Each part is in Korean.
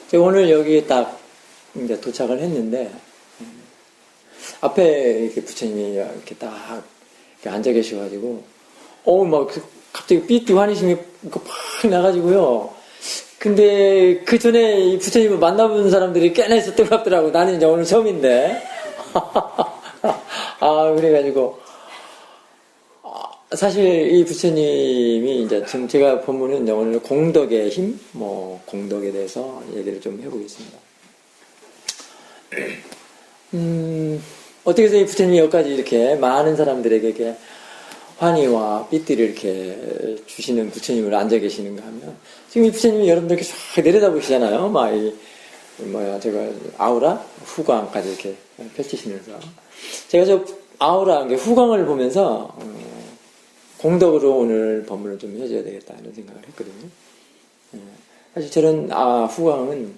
제가 오늘 여기 딱 이제 도착을 했는데, 앞에 이렇게 부처님이 이렇게 딱 이렇게 앉아 계셔가지고, 막 갑자기 삐띠 환희심이 팍 나가지고요. 근데 그 전에 이 부처님을 만나본 사람들이 꽤나 있었던 것 같더라고. 나는 이제 오늘 처음인데. 그래가지고. 사실 이 부처님이 이제 지금 제가 본문은 이제 오늘 공덕의 힘, 공덕에 대해서 얘기를 좀 해보겠습니다. 어떻게 해서 이 부처님이 여기까지 이렇게 많은 사람들에게 이렇게 환희와 삐띠를 이렇게 주시는 부처님을 앉아 계시는가 하면, 지금 이 부처님이 여러분들 이렇게 쫙 내려다 보시잖아요. 제가 아우라? 후광까지 이렇게 펼치시면서. 제가 저 아우라, 후광을 보면서, 공덕으로 오늘 법문을 좀 해줘야 되겠다 이런 생각을 했거든요. 사실 저런 후광은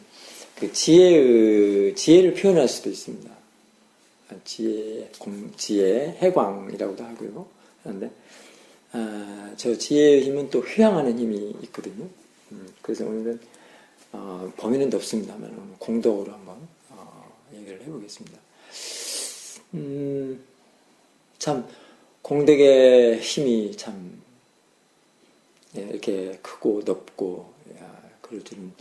그 지혜를 표현할 수도 있습니다. 지혜, 해광이라고도 하고요. 그런데 저 지혜의 힘은 또 회양하는 힘이 있거든요. 그래서 오늘은 범위는 없습니다만 공덕으로 한번 얘기를 해보겠습니다. 참 공덕의 힘이 참 이렇게 크고 넓고 그럴 줄은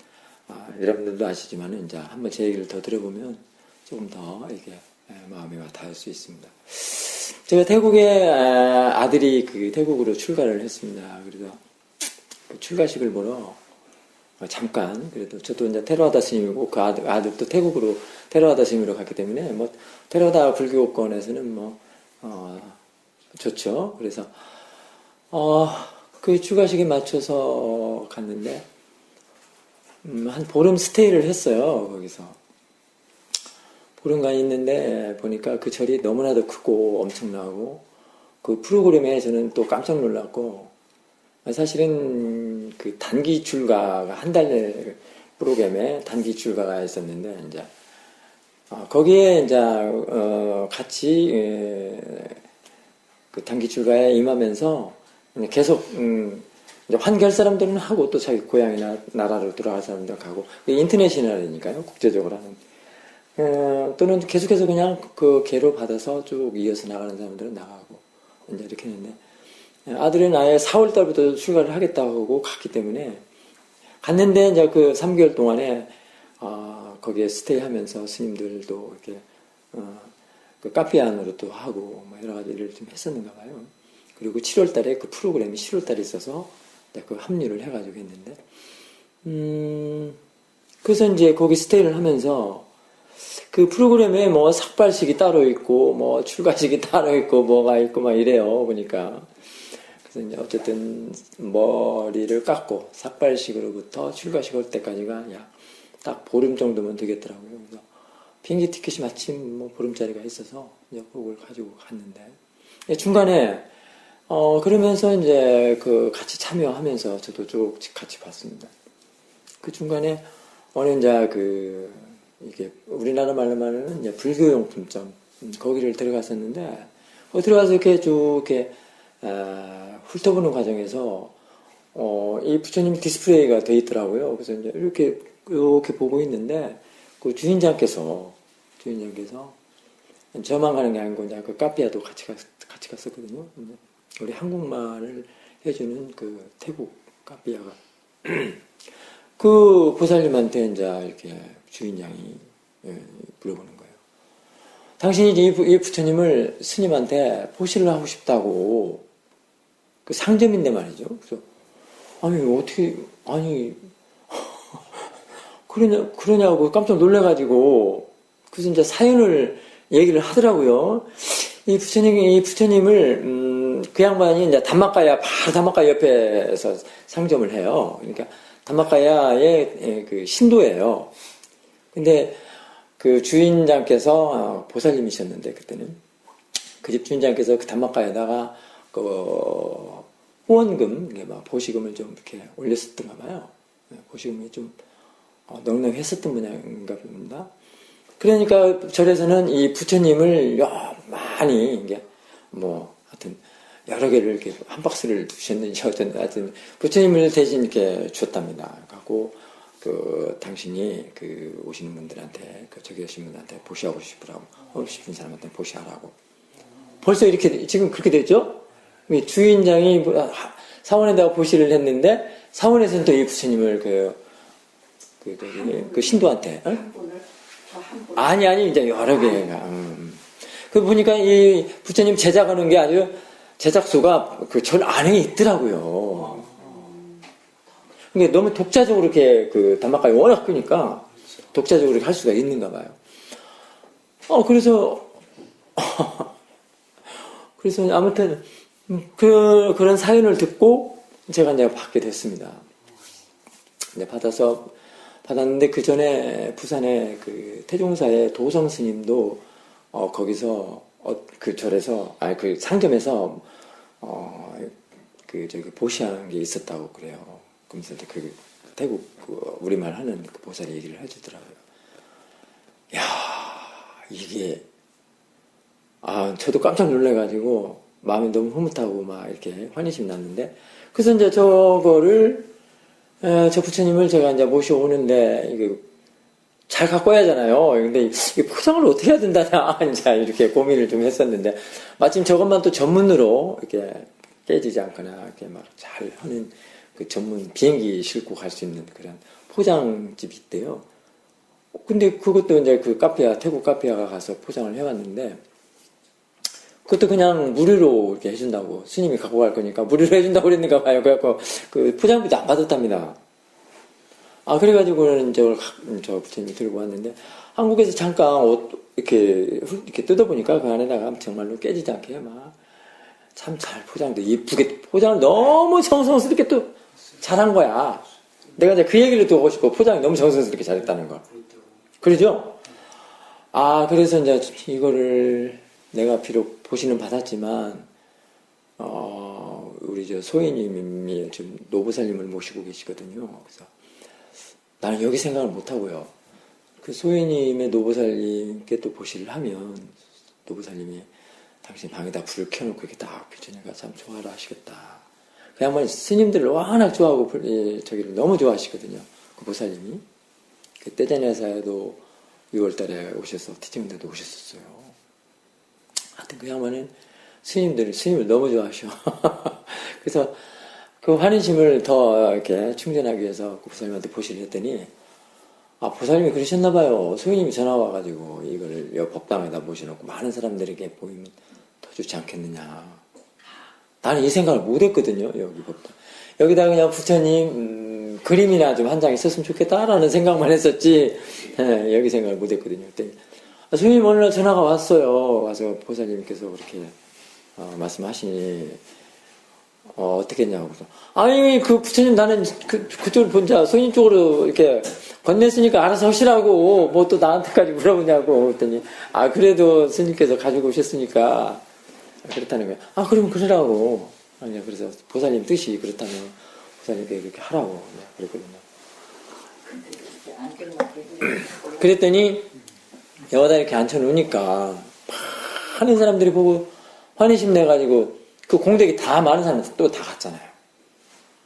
여러분들도 아시지만 이제 한번 제 얘기를 더 들어보면 조금 더 이렇게 마음이 와 닿을 수 있습니다. 제가 태국에 아들이 태국으로 출가를 했습니다. 그래서 그 출가식을 보러 잠깐, 그래도 저도 이제 테라와다 스님이고 그 아들도 태국으로 테라와다 스님으로 갔기 때문에 테라와다 불교권에서는 좋죠. 그래서 그 출가식에 맞춰서 갔는데 한 보름 스테이를 했어요. 거기서 보름간 있는데 보니까 그 절이 너무나도 크고 엄청나고 그 프로그램에 저는 또 깜짝 놀랐고, 사실은 그 단기 출가가 한 달 프로그램에 단기 출가가 있었는데 이제 거기에 이제 같이 그 단기 출가에 임하면서 계속 이제 환결 사람들은 하고 또 자기 고향이나 나라로 돌아갈 사람들 가고 인터내셔널이니까요, 국제적으로 하는 또는 계속해서 그냥 그 계로 받아서 쭉 이어서 나가는 사람들은 나가고 이제 이렇게 했는데, 아들은 아예 4월 달부터 출가를 하겠다고 하고 갔기 때문에 갔는데 이제 그 3개월 동안에 거기에 스테이하면서 스님들도 이렇게 그 카페 안으로 또 하고 여러 가지 일을 좀 했었는가 봐요. 그리고 7월 달에 그 프로그램이 7월 달에 있어서 그 합류를 해가지고 했는데, 그래서 이제 거기 스테이를 하면서 그 프로그램에 삭발식이 따로 있고 출가식이 따로 있고 뭐가 있고 이래요. 보니까. 그래서 이제 어쨌든 머리를 깎고 삭발식으로부터 출가식 할 때까지가 딱 보름 정도면 되겠더라고요. 그래서 비행기 티켓이 마침 보름짜리가 있어서 이제 그걸 가지고 갔는데, 중간에 그러면서 이제 같이 참여하면서 저도 쭉 같이 봤습니다. 그 중간에 어느 이제 이게 우리나라 말로 말하는 이제 불교용품점 거기를 들어갔었는데, 들어가서 이렇게 쭉 이렇게 훑어보는 과정에서 이 부처님 디스플레이가 돼 있더라고요. 그래서 이제 이렇게 보고 있는데 그 주인장께서 저만 가는 게 아니고 이제 그 카피아도 같이 갔었거든요. 우리 한국말을 해주는 그 태국 카피아가 그 보살님한테 이제 이렇게 주인장이 물어보는 거예요. 당신이 이 부처님을 스님한테 포시를 하고 싶다고, 그 상점인데 말이죠. 그래서 어떻게 그러냐고 깜짝 놀래가지고, 그래서 이제 사연을 얘기를 하더라고요. 이 부처님을 그 양반이 이제 바로 담마가야 옆에서 상점을 해요. 그러니까 담마가야의 그 신도예요. 근데 그 주인장께서 보살님이셨는데, 그때는 그 집 주인장께서 그 담마가에다가 그 후원금, 보시금을 좀 이렇게 올렸었던가 봐요. 보시금이 좀 넉넉했었던 분야인가 봅니다. 그러니까 절에서는 이 부처님을 많이 이게 하여튼 여러 개를 이렇게 한 박스를 두셨는지 하여튼 부처님을 대신 이렇게 줬답니다. 갖고 당신이 오시는 분들한테, 저기 오신 분들한테 보시하고 싶은 사람한테 보시하라고. 벌써 이렇게, 지금 그렇게 됐죠? 주인장이 사원에다가 보시를 했는데, 사원에서는 또 이 부처님을 신도한테, 아니, 이제 여러 개가. 보니까 이 부처님 제작하는 게 아주, 제작소가 절 안에 있더라고요. 그러니까 너무 독자적으로 이렇게 단막가에 워낙 크니까 독자적으로 이렇게 할 수가 있는가 봐요. 그래서 아무튼 그런 사연을 듣고 제가 이제 받게 됐습니다. 이제 받았는데 그 전에 부산에 태종사의 도성 스님도 거기서 그 절에서 상점에서 저기 보시한 게 있었다고 그래요. 그러면서 태국 우리말 하는 보살이 얘기를 해주더라고요. 야, 이게 저도 깜짝 놀래가지고 마음이 너무 흐뭇하고 막 이렇게 환희심이 났는데, 그래서 이제 저거를 저 부처님을 제가 이제 모셔오는데 이게 잘 갖고 와야 하잖아요. 근데 이 포장을 어떻게 해야 된다냐 이제 이렇게 고민을 좀 했었는데, 마침 저것만 또 전문으로 이렇게 깨지지 않거나 이렇게 막 잘 하는 전문 비행기 싣고 갈 수 있는 그런 포장집이 있대요. 근데 그것도 이제 태국 카페가 가서 포장을 해왔는데, 그것도 그냥 무료로 이렇게 해준다고, 스님이 갖고 갈 거니까 무료로 해준다고 그랬는가 봐요. 그래갖고 포장비도 안 받았답니다. 그래가지고는 저 부처님이 들고 왔는데, 한국에서 잠깐 이렇게 뜯어보니까 그 안에다가 정말로 깨지지 않게 막 참 잘 포장도 예쁘게 포장을 너무 정성스럽게 또 잘한 거야. 내가 이제 그 얘기를 또 하고 싶고, 포장이 너무 정성스럽게 잘했다는 거. 그러죠? 그래서 이제 이거를 내가 비록 보시는 받았지만, 우리 저 소희님이 지금 노보살님을 모시고 계시거든요. 그래서 나는 여기 생각을 못 하고요. 그 소희님의 노보살님께 또 보시를 하면, 노보살님이 당신 방에다 불을 켜놓고 이렇게 딱 비춰니까 참 좋아라 하시겠다. 그 양반 스님들을 워낙 좋아하고 저기를 너무 좋아하시거든요. 그 보살님이. 떼자네사에도 6월달에 오셔서 티칭대도 오셨었어요. 하여튼 그 양반은 스님을 너무 좋아하셔. 그래서 그 환희심을 더 이렇게 충전하기 위해서 그 보살님한테 보시를 했더니, 보살님이 그러셨나봐요. 소인님이 전화 와가지고 이거를 여기 법당에다 모셔놓고 많은 사람들에게 보이면 더 좋지 않겠느냐. 나는 이 생각을 못 했거든요. 여기 법당. 여기다 그냥 부처님 그림이나 좀 한 장 있었으면 좋겠다라는 생각만 했었지, 여기 생각을 못 했거든요. 그때 소인님 어느 날 전화가 왔어요. 와서 보살님께서 그렇게 말씀하시니 어떻게 했냐고. 그래서 그 부처님 나는 그쪽을 본자 소인님 쪽으로 이렇게 건넸으니까 알아서 하시라고 뭐 또 나한테까지 물어보냐고. 그랬더니 그래도 스님께서 가지고 오셨으니까 그렇다는 거예요. 그러면 그러라고. 그래서 보살님 뜻이 그렇다면 보살님께 그렇게 하라고 그랬거든요. 그랬더니 여기다 이렇게 앉혀놓으니까 많은 사람들이 보고 환희심 내가지고 그 공덕이 다 많은 사람들 또 다 갔잖아요.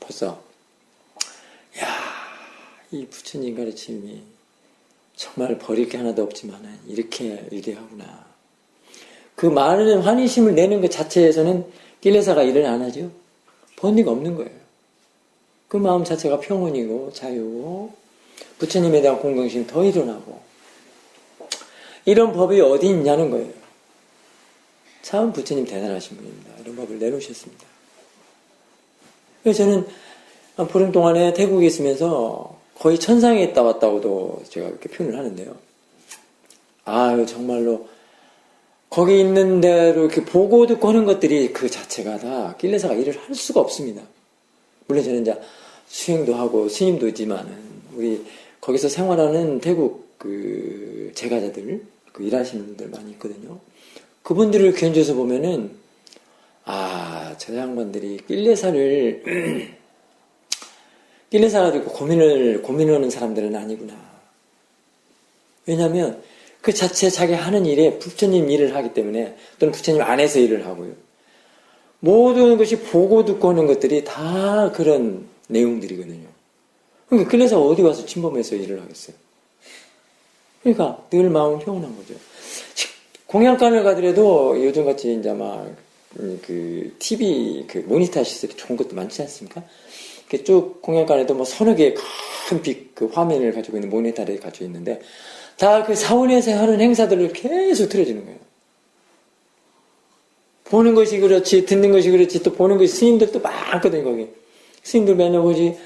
벌써 이 부처님 가르침이 정말 버릴 게 하나도 없지만 이렇게 위대하구나. 그 많은 환희심을 내는 것 자체에서는 낄레사가 일을 안 하죠. 번뇌가 없는 거예요. 그 마음 자체가 평온이고 자유고 부처님에 대한 공경심이 더 일어나고, 이런 법이 어디 있냐는 거예요. 참 부처님 대단하신 분입니다. 이런 법을 내놓으셨습니다. 그래서 저는 보름 동안에 태국에 있으면서 거의 천상에 있다 왔다고도 제가 이렇게 표현을 하는데요. 정말로 거기 있는 대로 이렇게 보고 듣고 하는 것들이 그 자체가 다 낄레사가 일을 할 수가 없습니다. 물론 저는 이제 수행도 하고 스님도 있지만은 우리 거기서 생활하는 태국 그 제가자들, 일하시는 분들 많이 있거든요. 그분들을 견줘서 보면은 저 양반들이 낄레사를 낄레사 가지고 고민하는 사람들은 아니구나. 왜냐하면 그 자체 자기 하는 일에 부처님 일을 하기 때문에, 또는 부처님 안에서 일을 하고요. 모든 것이 보고 듣고 하는 것들이 다 그런 내용들이거든요. 그러니까 끌려서 어디 와서 침범해서 일을 하겠어요. 그러니까 늘 마음은 평온한 거죠. 공양간을 가더라도 요즘같이 이제 막 그 TV 그 모니터 시설이 좋은 것도 많지 않습니까? 이렇게 쭉 공양간에도 뭐 서너 개의 큰 빛 그 화면을 가지고 있는 모니터를 가지고 있는데 다 그 사원에서 하는 행사들을 계속 틀어주는 거예요. 보는 것이 그렇지, 듣는 것이 그렇지, 또 보는 것이 스님들도 많거든요, 거기. 스님들 맨날 보지,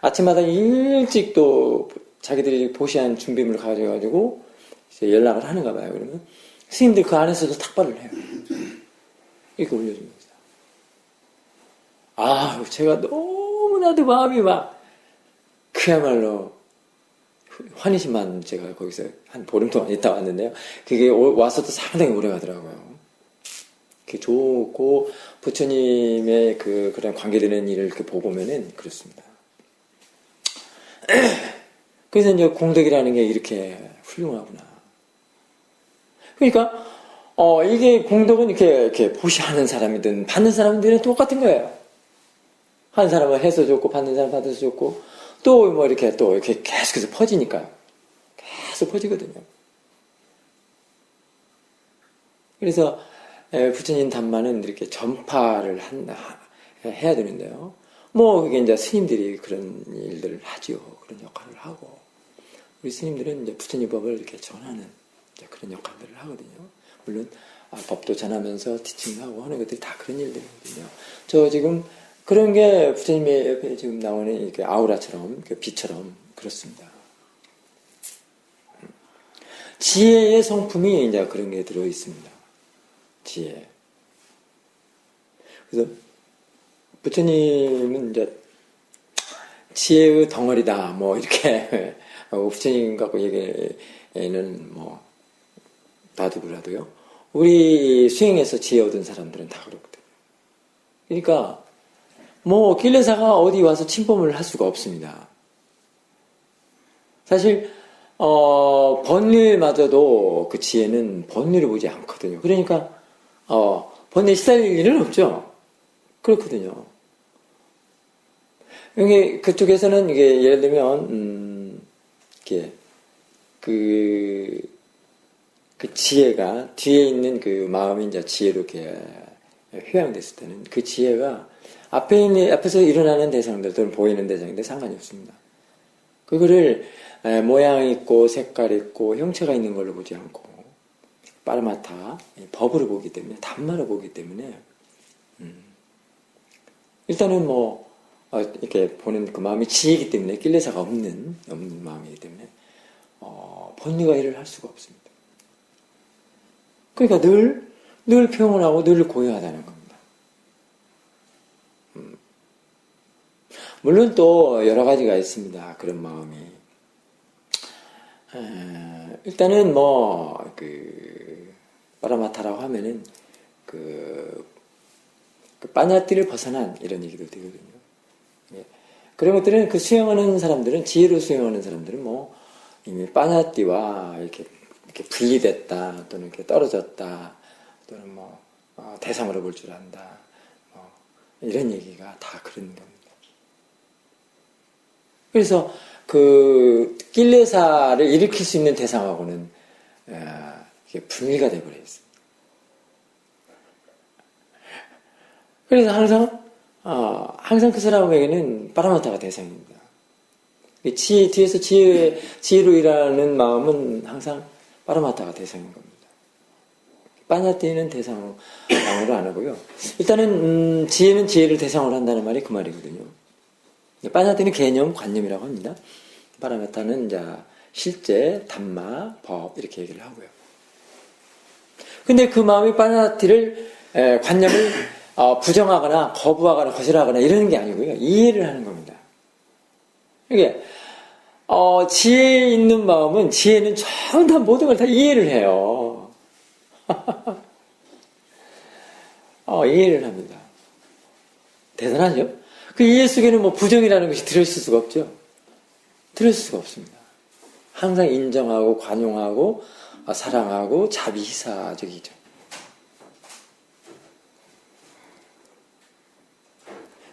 아침마다 일찍 또 자기들이 보시한 준비물을 가져가지고 이제 연락을 하는가 봐요. 그러면 스님들 그 안에서도 탁발을 해요. 이렇게 올려줍니다. 아, 제가 너무나도 마음이 막, 그야말로, 환희심만 제가 거기서 한 보름 동안 있다 왔는데요. 그게 와서도 상당히 오래 가더라고요. 그게 좋고, 부처님의 그런 관계되는 일을 이렇게 보면은 그렇습니다. 그래서 이제 공덕이라는 게 이렇게 훌륭하구나. 그러니까, 이게 공덕은 이렇게 보시하는 사람이든 받는 사람들은 똑같은 거예요. 한 사람은 해서 좋고, 받는 사람 받아서 좋고, 또 뭐 이렇게 또 이렇게 계속해서 퍼지니까요. 계속 퍼지거든요. 그래서, 부처님 담마는 이렇게 전파를 해야 되는데요. 뭐, 그게 이제 스님들이 그런 일들을 하지요. 그런 역할을 하고. 우리 스님들은 이제 부처님 법을 이렇게 전하는 그런 역할들을 하거든요. 물론, 법도 전하면서 티칭하고 하는 것들이 다 그런 일들이거든요. 저 지금 그런 게 부처님의 옆에 지금 나오는 이렇게 아우라처럼, 빛처럼 그렇습니다. 지혜의 성품이 이제 그런 게 들어 있습니다. 지혜. 그래서 부처님은 이제 지혜의 덩어리다, 뭐 이렇게 부처님 갖고 얘기는 뭐 놔두고라도요. 우리 수행에서 지혜 얻은 사람들은 다 그렇거든요. 그러니까 뭐 길레사가 어디 와서 침범을 할 수가 없습니다. 사실 번뇌마저도 그 지혜는 번뇌를 보지 않거든요. 그러니까 번뇌에 시달릴 일은 없죠. 그렇거든요. 이게 그쪽에서는 이게 예를 들면 이렇게 그 지혜가 뒤에 있는 그 마음이 이제 지혜로 이렇게 회양됐을 때는 그 지혜가 앞에서 일어나는 대상들 또는 보이는 대상인데 상관이 없습니다. 그거를 모양 있고 색깔 있고 형체가 있는 걸로 보지 않고 빠르마타 법으로 보기 때문에 담마로 보기 때문에 일단은 뭐 이렇게 보는 그 마음이 지혜이기 때문에 낄레사가 없는 마음이기 때문에 번뇌가 일을 할 수가 없습니다. 그러니까 늘 평온하고 늘 고요하다는 겁니다. 물론 또 여러 가지가 있습니다. 그런 마음이. 일단은 뭐, 빠라마타라고 하면은, 빠냐띠를 벗어난 이런 얘기도 되거든요. 예. 그런 것들은 수행하는 사람들은, 지혜로 수행하는 사람들은 뭐, 이미 빠냐띠와 이렇게 분리됐다, 또는 이렇게 떨어졌다, 또는 뭐, 대상으로 볼 줄 안다, 뭐, 이런 얘기가 다 그런 겁니다. 그래서 낄레사를 일으킬 수 있는 대상하고는 분리가 되어버려 있습니다. 그래서 항상 그 사람에게는 빠라마타가 대상입니다. 뒤에서 지혜로 일하는 마음은 항상 빠라마타가 대상인 겁니다. 빠냐띠는 대상으로 안 하고요. 일단은 지혜는 지혜를 대상으로 한다는 말이 그 말이거든요. 빠냐띠는 개념, 관념이라고 합니다. 빠라마타는 이제 실제, 담마, 법 이렇게 얘기를 하고요. 근데 그 마음이 빠냐띠를 관념을 부정하거나 거부하거나 거절하거나 이러는 게 아니고요. 이해를 하는 겁니다. 이게 지혜 있는 마음은 지혜는 전부 다 모든 걸 다 이해를 해요. 이해를 합니다. 대단하죠? 그 이해 속에는 뭐 부정이라는 것이 들어있을 수가 없죠. 들어있을 수가 없습니다. 항상 인정하고 관용하고 사랑하고 자비희사적이죠.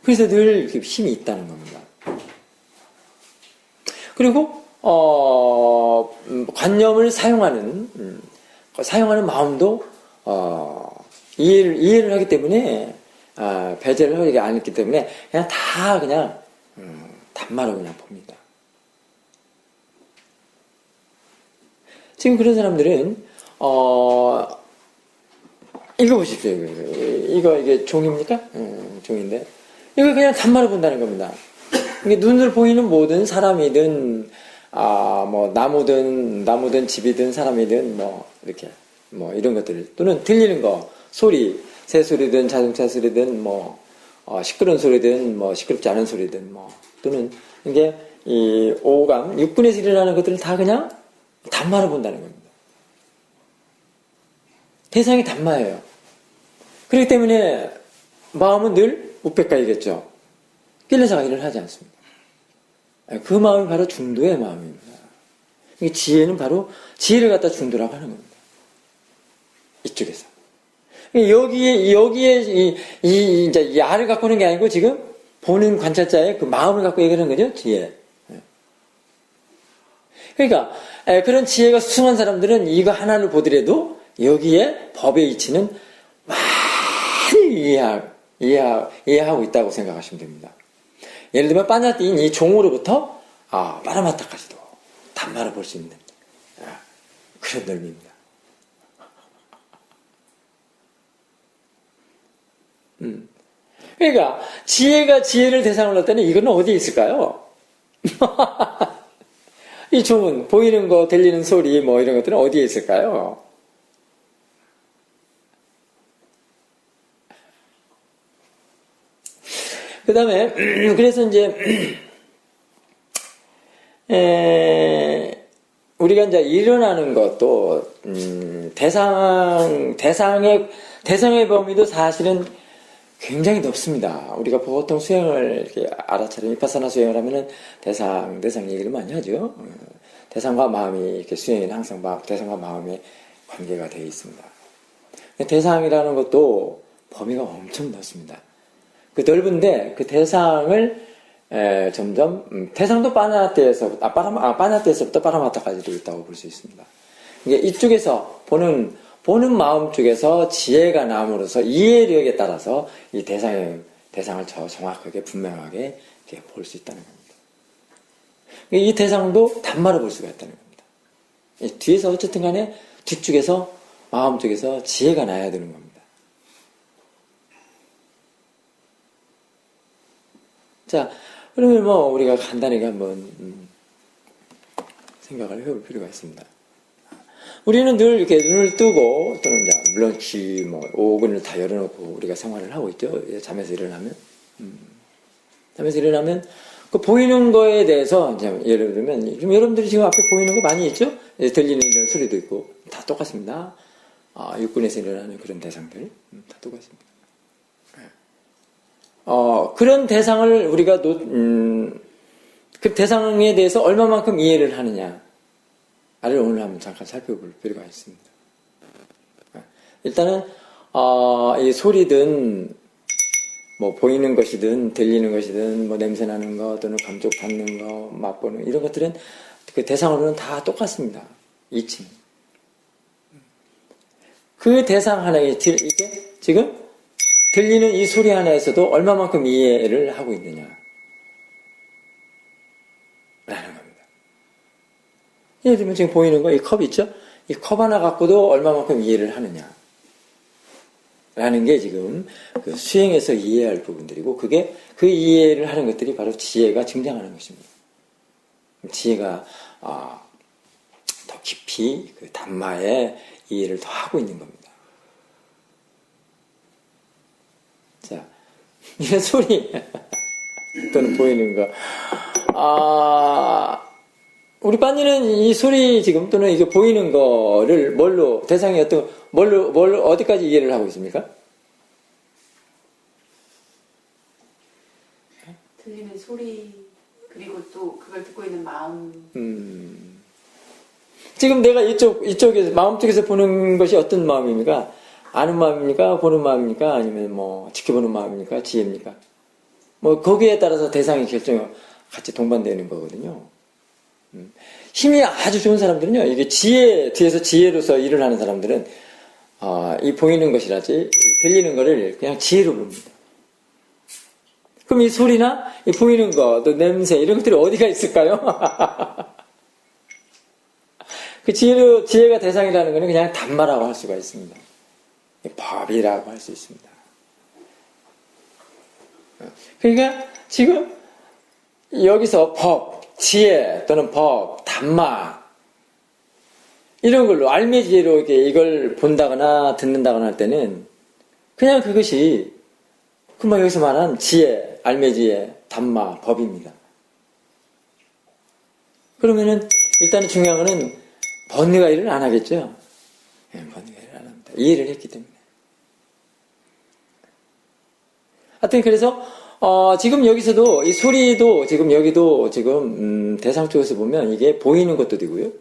그래서 늘 힘이 있다는 겁니다. 그리고 관념을 사용하는 마음도 이해를 하기 때문에 배제를 하지 않기 때문에 그냥 다 그냥 단마로 그냥 봅니다. 지금 그런 사람들은 읽어보십시오. 이게 종입니까? 종인데 이거 그냥 단마로 본다는 겁니다. 이게 눈을 보이는 모든 사람이든 뭐 나무든 집이든 사람이든 뭐 이렇게 뭐 이런 것들 또는 들리는 거 소리 새소리든 자동차 소리든 뭐 시끄러운 소리든 뭐 시끄럽지 않은 소리든 뭐 또는 이게 이 오감 육군에서 일어나는 것들을 다 그냥 단마로 본다는 겁니다. 대상이 단마예요. 그렇기 때문에 마음은 늘 우백가이겠죠. 끌려서 일을 하지 않습니다. 그 마음이 바로 중도의 마음입니다. 지혜는 바로 지혜를 갖다 중도라고 하는 겁니다. 이쪽에서. 여기에 이제 이 알을 갖고 오는 게 아니고 지금 보는 관찰자의 그 마음을 갖고 얘기하는 거죠. 지혜. 그러니까 그런 지혜가 수승한 사람들은 이거 하나를 보더라도 여기에 법의 이치는 많이 이해하고 있다고 생각하시면 됩니다. 예를 들면 빠냐띠인 이 종으로부터 빠라마타까지도 단마를 볼 수 있는 그런 넓이입니다. 그러니까 지혜가 지혜를 대상으로 할 때는 이거는 어디에 있을까요? 이 종은 보이는 거, 들리는 소리 뭐 이런 것들은 어디에 있을까요? 그 다음에 그래서 이제 우리가 이제 일어나는 것도 대상의 범위도 사실은 굉장히 넓습니다. 우리가 보통 수행을 이렇게 알아차림 비파사나 수행을 하면은 대상 얘기를 많이 하죠. 대상과 마음이 이렇게 수행에는 항상 대상과 마음의 관계가 되어 있습니다. 대상이라는 것도 범위가 엄청 넓습니다. 그 넓은데 그 대상을 점점 대상도 빠냐떼에서부터 빠라마타까지도 있다고 볼 수 있습니다. 이게 이쪽에서 보는 마음 쪽에서 지혜가 남으로써 이해력에 따라서 이 대상을 정확하게 분명하게 볼 수 있다는 겁니다. 이 대상도 단마로 볼 수가 있다는 겁니다. 뒤에서 어쨌든 간에 뒤쪽에서 마음 쪽에서 지혜가 나야 되는 겁니다. 자, 그러면 뭐 우리가 간단하게 한번 생각을 해볼 필요가 있습니다. 우리는 늘 이렇게 눈을 뜨고 또는 이제 물론 오근을 다 열어놓고 우리가 생활을 하고 있죠. 잠에서 일어나면 그 보이는 거에 대해서 이제 예를 들면 좀 여러분들이 지금 앞에 보이는 거 많이 있죠. 들리는 이런 소리도 있고 다 똑같습니다. 육군에서 일어나는 그런 대상들 다 똑같습니다. 그런 대상을 우리가 그 대상에 대해서 얼마만큼 이해를 하느냐를 오늘 한번 잠깐 살펴볼 필요가 있습니다. 일단은 이 소리든 뭐 보이는 것이든 들리는 것이든 뭐 냄새 나는 거 또는 감쪽 받는 거 맛보는 이런 것들은 그 대상으로는 다 똑같습니다. 이치는 그 대상 하나에 이게 지금 들리는 이 소리 하나에서도 얼마만큼 이해를 하고 있느냐 라는 겁니다. 예를 들면 지금 보이는 거 이 컵 있죠? 이 컵 하나 갖고도 얼마만큼 이해를 하느냐 라는 게 지금 그 수행에서 이해해야 할 부분들이고 그게 그 이해를 하는 것들이 바로 지혜가 증장하는 것입니다. 지혜가 더 깊이 그 단마의 이해를 더 하고 있는 겁니다. 자, 이런 소리 또는 보이는 거. 우리 빤니는 이 소리 지금 또는 이게 보이는 거를 대상이 어디까지 이해를 하고 있습니까? 들리는 소리 그리고 또 그걸 듣고 있는 마음. 지금 내가 이쪽에서 마음 쪽에서 보는 것이 어떤 마음입니까? 아는 마음입니까? 보는 마음입니까? 아니면 뭐 지켜보는 마음입니까? 지혜입니까? 뭐 거기에 따라서 대상의 결정이 같이 동반되는 거거든요. 힘이 아주 좋은 사람들은요, 이게 뒤에서 지혜로서 일을 하는 사람들은, 이 보이는 것이라지, 들리는 거를 그냥 지혜로 봅니다. 그럼 이 소리나, 이 보이는 거, 또 냄새, 이런 것들이 어디가 있을까요? 그 지혜가 대상이라는 것은 그냥 단마라고 할 수가 있습니다. 법이라고 할 수 있습니다. 그러니까 지금 여기서 법, 지혜 또는 법, 단마 이런 걸로 알매지혜로 이걸 본다거나 듣는다거나 할 때는 그냥 그것이 금방 여기서 말한 지혜, 알매지혜, 단마, 법입니다. 그러면은 일단은 중요한 거는 번뇌가 일을 안 하겠죠. 번뇌가 일을 안 합니다. 이해를 했기 때문에. 하여튼 그래서 지금 여기서도 이 소리도 지금 여기도 지금 대상 쪽에서 보면 이게 보이는 것도 되고요.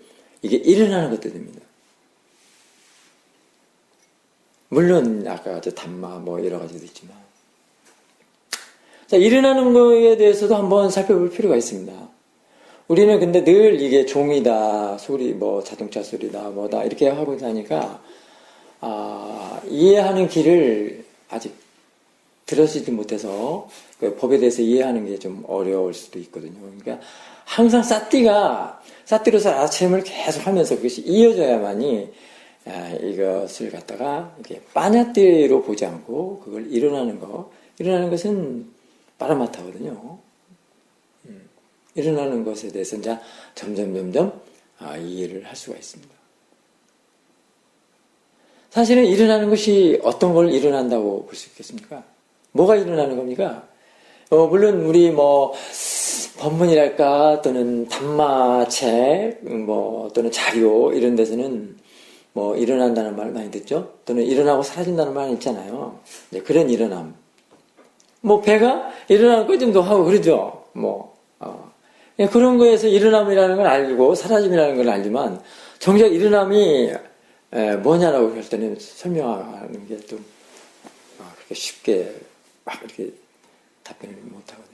이게 일어나는 것도 됩니다. 물론 아까 저 단마 뭐 여러 가지도 있지만 자, 일어나는 거에 대해서도 한번 살펴볼 필요가 있습니다. 우리는 근데 늘 이게 종이다, 소리, 뭐 자동차 소리다, 뭐다 이렇게 하고 사니까 이해하는 길을 아직 들어지지 못해서 그 법에 대해서 이해하는 게 좀 어려울 수도 있거든요. 그러니까 항상 싸띠로서 알아차림을 계속 하면서 그것이 이어져야만이 이것을 갖다가 이렇게 빠냐띠로 보지 않고 그걸 일어나는 것은 빠라마타거든요. 일어나는 것에 대해서 이제 점점 이해를 할 수가 있습니다. 사실은 일어나는 것이 어떤 걸 일어난다고 볼 수 있겠습니까? 뭐가 일어나는 겁니까? 물론 우리 뭐 법문이랄까 또는 단마책 또는 자료 이런 데서는 뭐 일어난다는 말 많이 듣죠? 또는 일어나고 사라진다는 말 있잖아요. 네, 그런 일어남. 뭐 배가 일어나는 꺼짐도 하고 그러죠. 그런 거에서 일어남이라는 걸 알고 사라짐이라는 걸 알지만 정작 일어남이 뭐냐라고 할 때는 설명하는 게 좀 그렇게 쉽게 막 이렇게 답변을 못 하거든요.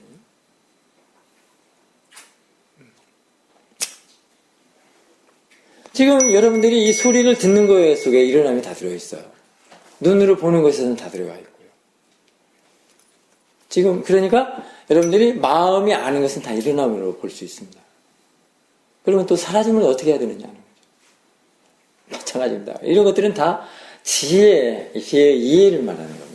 지금 여러분들이 이 소리를 듣는 거 속에 일어남이 다 들어있어요. 눈으로 보는 것에는 다 들어가 있고요. 지금 그러니까 여러분들이 마음이 아는 것은 다 일어남으로 볼 수 있습니다. 그러면 또 사라짐을 어떻게 해야 되느냐는 거죠. 마찬가지입니다. 이런 것들은 다 지혜의 이해를 말하는 겁니다.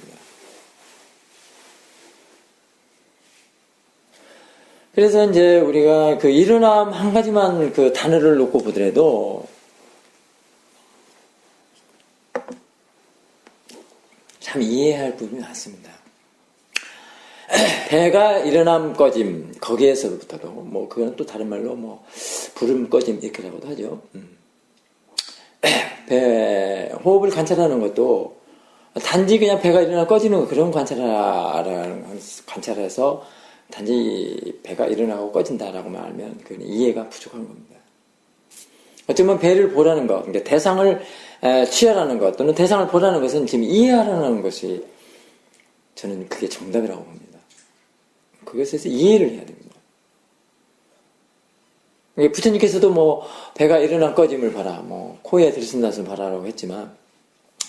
그래서 이제 우리가 그 일어남 한 가지만 그 단어를 놓고 보더라도 참 이해해야 할 부분이 많습니다. 배가 일어남 꺼짐 거기에서부터도 뭐 그건 또 다른 말로 뭐 부름 꺼짐 이렇게라고도 하죠. 배 호흡을 관찰하는 것도 단지 그냥 배가 일어나 꺼지는 거 그런 관찰해서 단지 배가 일어나고 꺼진다라고만 알면 그건 이해가 부족한 겁니다. 어쩌면 배를 보라는 것, 그러니까 대상을 취하라는 것 또는 대상을 보라는 것은 지금 이해하라는 것이 저는 그게 정답이라고 봅니다. 그것에서 이해를 해야 됩니다. 부처님께서도 뭐 배가 일어난 꺼짐을 봐라, 뭐 코에 들숨날숨 봐라라고 했지만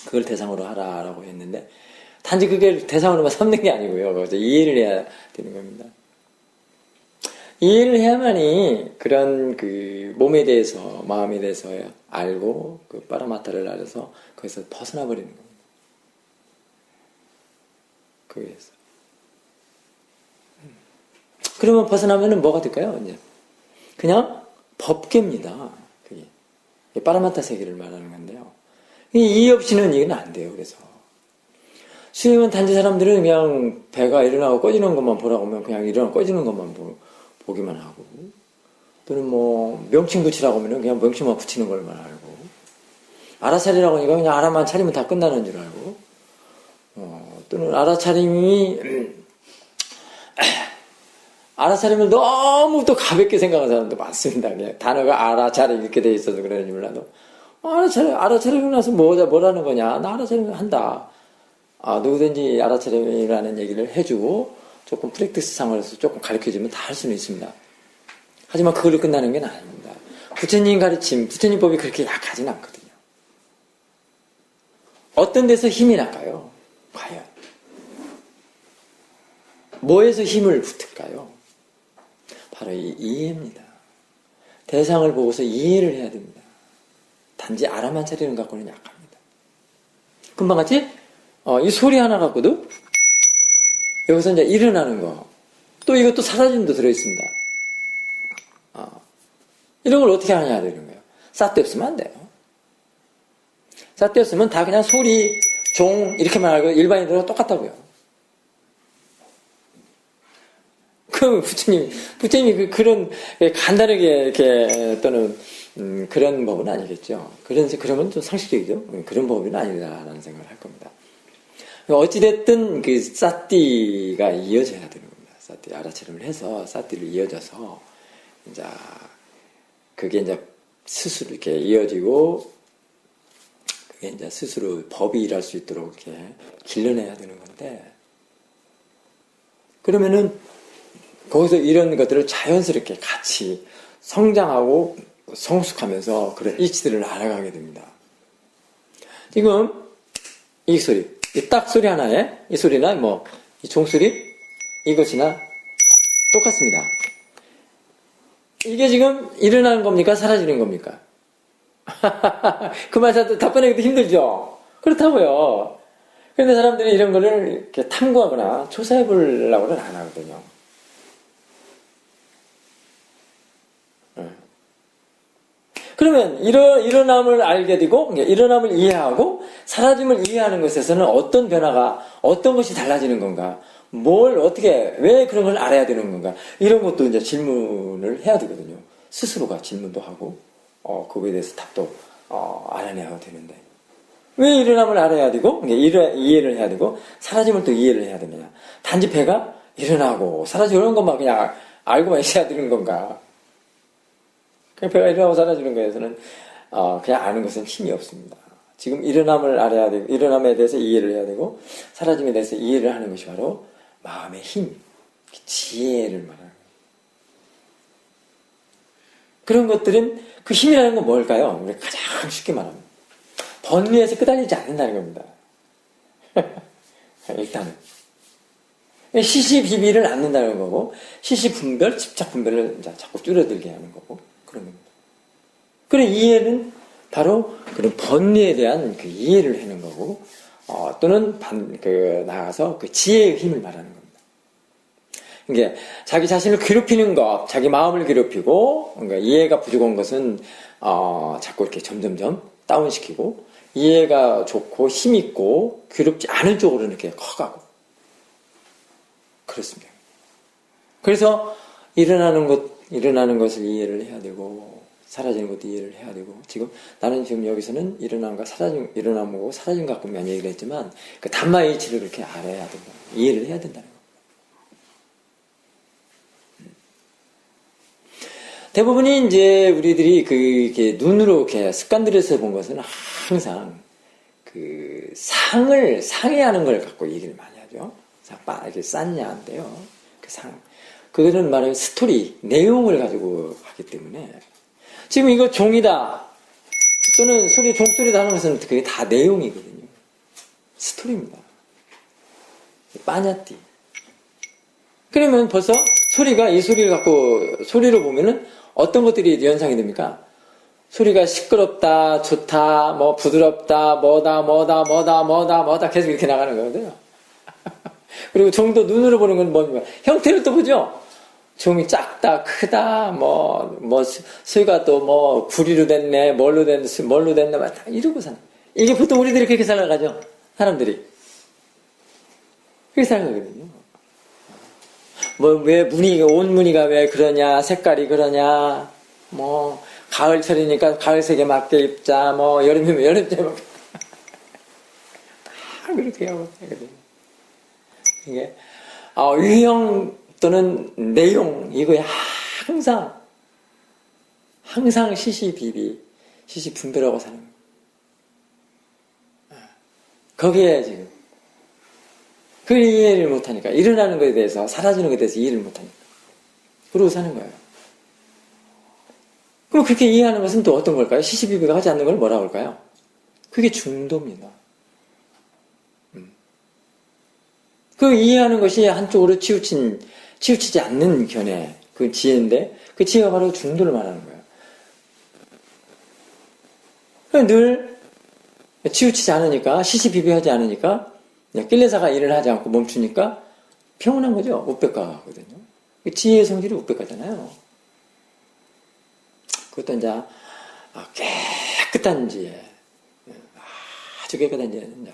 그걸 대상으로 하라라고 했는데 단지 그게 대상으로만 삼는 게 아니고요. 그래서 이해를 해야 되는 겁니다. 이해를 해야만이 그런 그 몸에 대해서 마음에 대해서 알고 그 빠라마타를 알아서 거기서 벗어나 버리는 겁니다. 거기에서. 그러면 벗어나면은 뭐가 될까요? 이제 그냥 법계입니다. 그게 빠라마타 세계를 말하는 건데요. 이해 없이는 이건 안 돼요. 그래서 수행은 단지 사람들은 그냥 배가 일어나고 꺼지는 것만 보라고 하면 그냥 일어나고 꺼지는 것만 보기만 하고 또는 뭐 명칭 붙이라고 하면 그냥 명칭만 붙이는 걸만 알고 알아차리라고 하니까 그냥 알아만 차리면 다 끝나는 줄 알고 또는 알아차림을 너무 또 가볍게 생각하는 사람도 많습니다. 그냥 단어가 알아차림 이렇게 돼 있어서 그런지 몰라도 알아차리고 나서 뭐라는 거냐? 나 알아차림 한다. 누구든지 알아차림이라는 얘기를 해주고 조금 프랙티스 상황에서 조금 가르쳐주면 다 할 수는 있습니다. 하지만 그걸로 끝나는 게 아닙니다. 부처님 가르침, 부처님 법이 그렇게 약하진 않거든요. 어떤 데서 힘이 날까요? 과연. 뭐에서 힘을 붙을까요? 바로 이 이해입니다. 대상을 보고서 이해를 해야 됩니다. 단지 알아만 차리는 갖고는 약합니다. 금방 같이 이 소리 하나 갖고도 여기서 이제 일어나는 거, 또 이것도 사라짐도 들어있습니다. 이런 걸 어떻게 하냐 되는 거예요. 삿대 없으면 안 돼요. 삿대 없으면 다 그냥 소리, 종 이렇게만 알고 일반인들하고 똑같다고요. 그럼 부처님이 그런 간단하게 이렇게 또는 그런 법은 아니겠죠. 그러면 좀 상식적이죠. 그런 법은 아니다라는 생각을 할 겁니다. 어찌됐든 그 삿띠가 이어져야 되는 겁니다. 삿띠 알아차림을 해서 삿띠를 이어져서 이제 그게 이제 스스로 이렇게 이어지고 그게 이제 스스로 법이 일할 수 있도록 이렇게 길러내야 되는 건데 그러면은 거기서 이런 것들을 자연스럽게 같이 성장하고 성숙하면서 그런 이치들을 알아가게 됩니다. 지금 이 소리, 이 딱 소리 하나에 이 소리나 뭐 이 종소리 이것이나 똑같습니다. 이게 지금 일어나는 겁니까? 사라지는 겁니까? 그 말 답변하기도 힘들죠? 그렇다고요. 그런데 사람들이 이런 거를 이렇게 탐구하거나 조사해 보려고는 안 하거든요. 그러면 일어남을 알게 되고 일어남을 이해하고 사라짐을 이해하는 것에서는 어떤 변화가 어떤 것이 달라지는 건가 뭘 어떻게 왜 그런 걸 알아야 되는 건가 이런 것도 이제 질문을 해야 되거든요. 스스로가 질문도 하고 그거에 대해서 답도 알아내야 되는데 왜 일어남을 알아야 되고 이해를 해야 되고 사라짐을 또 이해를 해야 되느냐 단지 배가 일어나고 사라지는 것만 그냥 알고만 있어야 되는 건가. 배가 일어나고 사라지는 거에서는 그냥 아는 것은 힘이 없습니다. 지금 일어남을 알아야 되고 일어남에 대해서 이해를 해야 되고 사라짐에 대해서 이해를 하는 것이 바로 마음의 힘, 지혜를 말하는 거예요. 그런 것들은 그 힘이라는 건 뭘까요? 우리 가장 쉽게 말하면 번뇌에서 끄달리지 않는다는 겁니다. 일단은 시시비비를 않는다는 거고 시시분별, 집착분별을 이제 자꾸 줄어들게 하는 거고 그런 겁니다. 그런 이해는 바로 그런 번뇌에 대한 그 이해를 하는 거고, 또는 나아가서 그 지혜의 힘을 말하는 겁니다. 이게 자기 자신을 괴롭히는 것, 자기 마음을 괴롭히고, 그러니까 이해가 부족한 것은 자꾸 이렇게 점점점 다운시키고, 이해가 좋고 힘있고 괴롭지 않은 쪽으로 이렇게 커가고 그렇습니다. 그래서 일어나는 것을 이해를 해야 되고 사라지는 것도 이해를 해야 되고 지금 나는 지금 여기서는 일어남과 일어남하고 사라짐 갖고만 얘기를 했지만 그 단마이치를 그렇게 알아야 된다. 이해를 해야 된다는 겁니다. 대부분이 이제 우리들이 이렇게 눈으로 이렇게 습관들여서 본 것은 항상 그 상해하는 걸 갖고 얘기를 많이 하죠. 이렇게 쌌냐인데요. 그 그거는 말하면 스토리, 내용을 가지고 하기 때문에 지금 이거 종이다 또는 종소리다 하는 것은 그게 다 내용이거든요. 스토리입니다. 빠냐띠. 그러면 벌써 소리가 이 소리를 갖고 소리로 보면은 어떤 것들이 연상이 됩니까? 소리가 시끄럽다, 좋다, 뭐 부드럽다, 뭐다 계속 이렇게 나가는 거거든요. 그리고 종도 눈으로 보는 건 뭡니까? 형태를 또 보죠? 종이 작다, 크다, 수가 또 구리로 됐네, 뭘로 됐네, 다 이러고 사는. 이게 보통 우리들이 그렇게 살아가죠? 사람들이. 그렇게 살아가거든요. 왜 옷 무늬가 왜 그러냐, 색깔이 그러냐, 가을철이니까 가을색에 맞게 입자, 여름이면 여름색에 맞게. 다 그렇게 하고 살거든요. 이게, 유형 또는 내용, 이거에 항상 시시분별하고 사는 거예요. 거기에 지금, 그걸 이해를 못하니까, 일어나는 것에 대해서, 사라지는 것에 대해서 이해를 못하니까. 그러고 사는 거예요. 그럼 그렇게 이해하는 것은 또 어떤 걸까요? 시시비비가 하지 않는 걸 뭐라고 할까요? 그게 중도입니다. 그 이해하는 것이 한쪽으로 치우치지 않는 견해, 그 지혜인데, 그 지혜가 바로 중도를 말하는 거예요. 늘 치우치지 않으니까, 시시비비하지 않으니까, 낄레사가 일을 하지 않고 멈추니까 평온한 거죠. 우백가거든요. 지혜의 성질이 우백가잖아요. 그것도 이제 깨끗한 지혜, 아주 깨끗한 지혜는 이제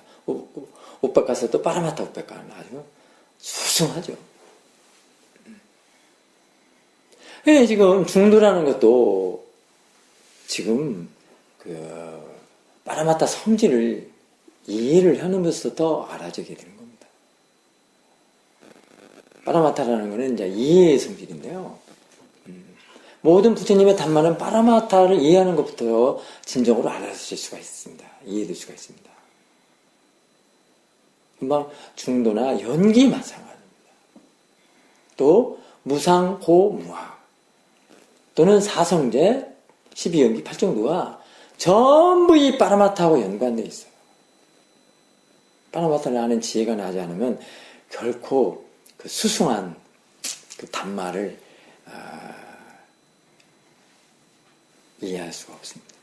우백가서 또 파라마타 우백가는 아주 수승하죠. 지금 중도라는 것도 지금 파라마타 성질을 이해를 하면서부터 알아지게 되는 겁니다. 파라마타라는 것은 이제 이해의 성질인데요. 모든 부처님의 담마는 파라마타를 이해하는 것부터 진정으로 알아질 수가 있습니다. 이해될 수가 있습니다. 금방 중도나 연기 마찬가지입니다. 또 무상, 고, 무학 또는 사성제, 12연기, 8정도가 전부 이 파라마타하고 연관되어 있어요. 파라마타를 아는 지혜가 나지 않으면 결코 그 수승한 그 담마를 이해할 수가 없습니다.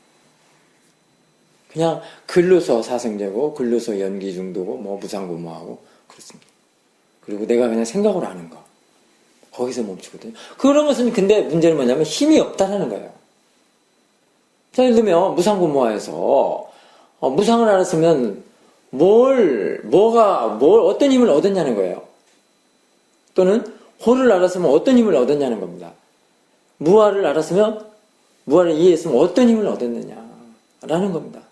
그냥 글로서 사성제고 글로서 연기 중도고 뭐 무상고무하고 그렇습니다. 그리고 내가 그냥 생각으로 하는 거 거기서 멈추거든요. 그런 것은 근데 문제는 뭐냐면 힘이 없다라는 거예요. 자, 예를 들면 무상고무화에서 무상을 알았으면 어떤 힘을 얻었냐는 거예요. 또는 호를 알았으면 어떤 힘을 얻었냐는 겁니다. 무아를 알았으면 무아를 이해했으면 어떤 힘을 얻었느냐라는 겁니다.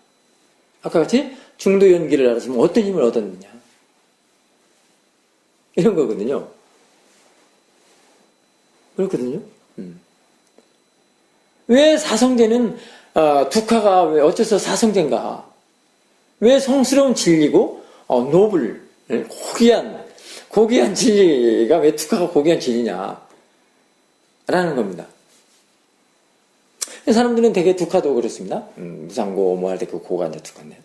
아까 같이 중도 연기를 알았으면 어떤 힘을 얻었느냐 이런 거거든요. 그렇거든요. 왜 사성제는 두카가 왜 어째서 사성제인가? 왜 성스러운 진리고 노블 고귀한 진리가 왜 두카가 고귀한 진리냐? 라는 겁니다. 사람들은 되게 두카도 그렇습니다. 무상고 뭐 할 때 그 고가 이제 두카인데